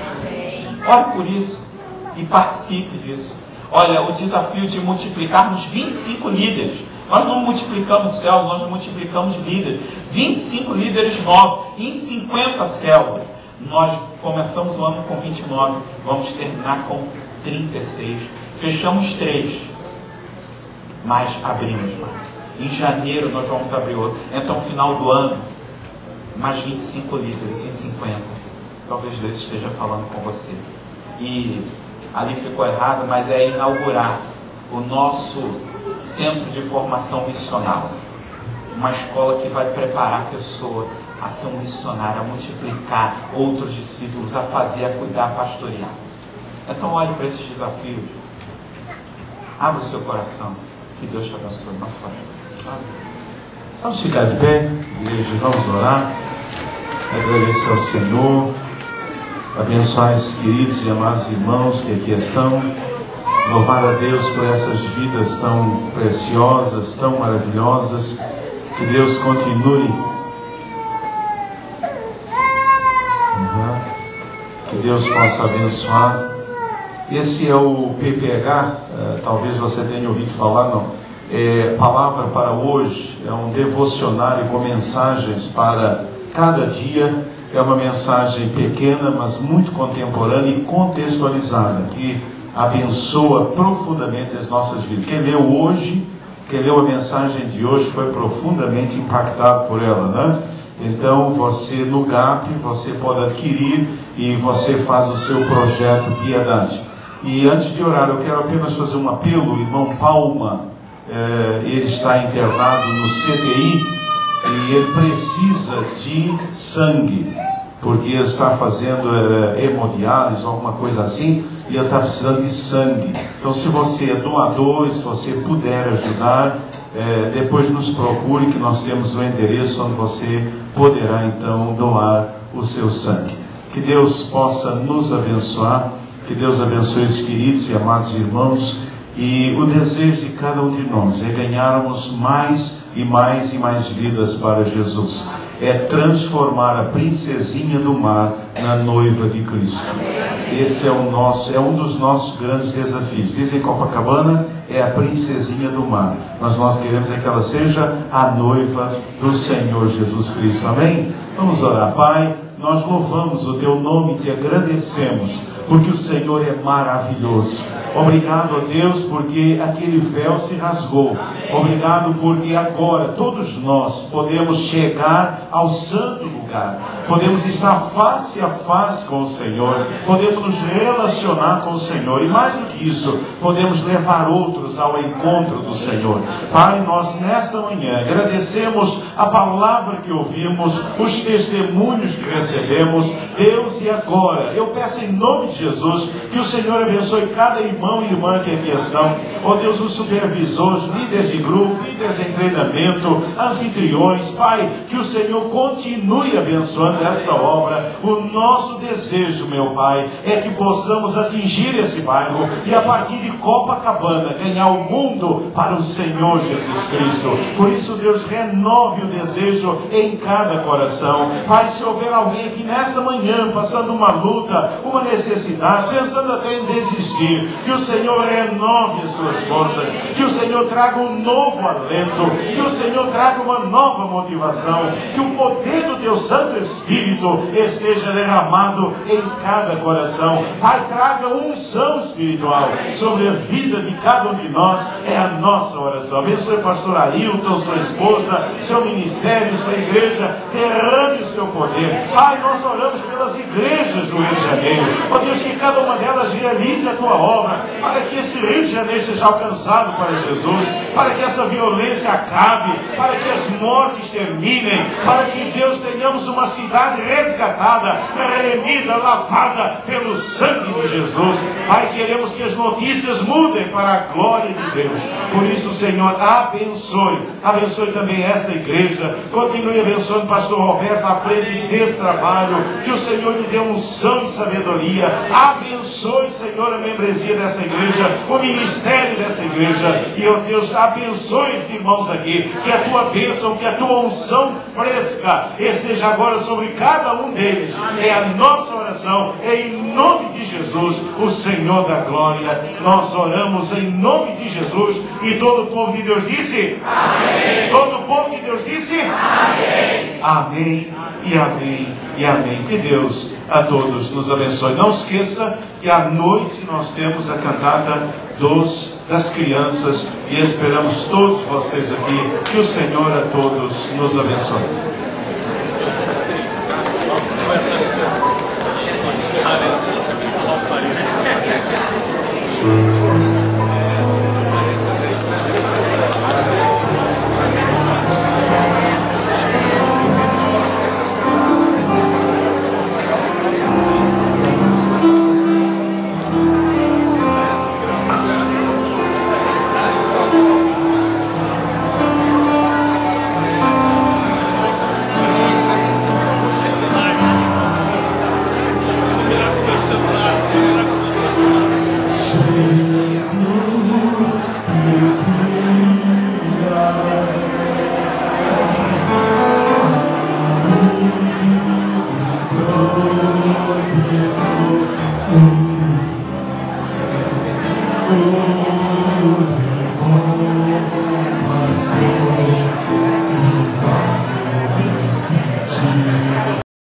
Ore por isso e participe disso. Olha, o desafio de multiplicarmos 25 líderes. Nós não multiplicamos células, nós multiplicamos líderes. 25 líderes novos em 50 células. Nós começamos o ano com 29, vamos terminar com 36. Fechamos 3, mas abrimos mais. Em janeiro nós vamos abrir outro. Então, final do ano, mais 25 líderes em 50. Talvez Deus esteja falando com você. E ali ficou errado, mas é inaugurar o nosso centro de formação missional. Uma escola que vai preparar a pessoa a ser um missionário, a multiplicar outros discípulos, a fazer, a cuidar, a pastorear. Então olhe para esses desafios. Abra o seu coração. Que Deus te abençoe, nosso pastor. Vamos ficar de pé, igreja, vamos orar. Agradecer ao Senhor, abençoar esses queridos e amados irmãos que aqui estão. Louvar a Deus por essas vidas tão preciosas, tão maravilhosas. Que Deus continue. Que Deus possa abençoar. Esse é o PPH, talvez você tenha ouvido falar, não. Palavra para hoje, é um devocionário com mensagens para cada dia. É uma mensagem pequena, mas muito contemporânea e contextualizada, que abençoa profundamente as nossas vidas. Quem leu hoje, quem leu a mensagem de hoje, foi profundamente impactado por ela, né? Então, você no GAP, você pode adquirir e você faz o seu projeto Piedade. E antes de orar, eu quero apenas fazer um apelo. O irmão Palma, ele está internado no CTI e ele precisa de sangue, porque ele está fazendo hemodiálise, alguma coisa assim, e ele está precisando de sangue. Então, se você é doador, se você puder ajudar, depois nos procure, que nós temos o endereço onde você poderá então doar o seu sangue. Que Deus possa nos abençoar, que Deus abençoe esses queridos e amados irmãos. E o desejo de cada um de nós é ganharmos mais e mais e mais vidas para Jesus. É transformar a princesinha do mar na noiva de Cristo. Esse é um dos nossos grandes desafios. Dizem Copacabana, é a princesinha do mar. Mas nós queremos que ela seja a noiva do Senhor Jesus Cristo. Amém? Vamos orar. Pai, nós louvamos o Teu nome e Te agradecemos, porque o Senhor é maravilhoso. Obrigado, ó Deus, porque aquele véu se rasgou. Obrigado porque agora todos nós podemos chegar ao santo lugar. Podemos estar face a face com o Senhor. Podemos nos relacionar com o Senhor. E mais do que isso, podemos levar outros ao encontro do Senhor. Pai, nós nesta manhã agradecemos a palavra que ouvimos, os testemunhos que recebemos. Deus, e agora, eu peço em nome de Jesus que o Senhor abençoe cada irmão e irmã que aqui estão. Ó Deus, os supervisores, líderes de grupo, líderes em treinamento, anfitriões. Pai, que o Senhor continue abençoando esta obra. O nosso desejo, meu Pai, é que possamos atingir esse bairro e a partir de Copacabana ganhar o mundo para o Senhor Jesus Cristo. Por isso, Deus, renove o desejo em cada coração. Pai, se houver alguém aqui nesta manhã passando uma luta, uma necessidade, pensando até em desistir, que o Senhor renove as suas forças, que o Senhor traga um novo alento, que o Senhor traga uma nova motivação, que o poder do Teu Santo Espírito esteja derramado em cada coração. Pai, traga unção espiritual sobre a vida de cada um de nós, é a nossa oração. Abençoe o pastor Ailton, sua esposa, seu ministério, sua igreja, derrame o seu poder. Pai, nós oramos pelas igrejas do Rio de Janeiro. Ó Deus, que cada uma delas realize a Tua obra, para que esse Rio de Janeiro seja alcançado para Jesus, para que essa violência acabe, para que as mortes terminem, para que, Deus, tenhamos uma cidade resgatada, remida, lavada pelo sangue de Jesus. Pai, queremos que as notícias mudem para a glória de Deus. Por isso, Senhor, abençoe também esta igreja. Continue abençoando o pastor Roberto à frente desse trabalho. Que o Senhor lhe dê unção de sabedoria. Abençoe, Senhor, a membresia dessa igreja, o ministério dessa igreja. E, ó Deus, abençoe esses irmãos aqui. Que a tua bênção, que a tua unção fresca esteja agora sobre cada um deles. É a nossa oração, é em nome de Jesus, o Senhor da glória. Nós oramos em nome de Jesus. E todo o povo de Deus disse: amém. Todo o povo de Deus disse: amém. Amém e amém e amém. Que Deus a todos nos abençoe. Não esqueça que à noite nós temos a cantata das crianças e esperamos todos vocês aqui. Que o Senhor a todos nos abençoe. Oh,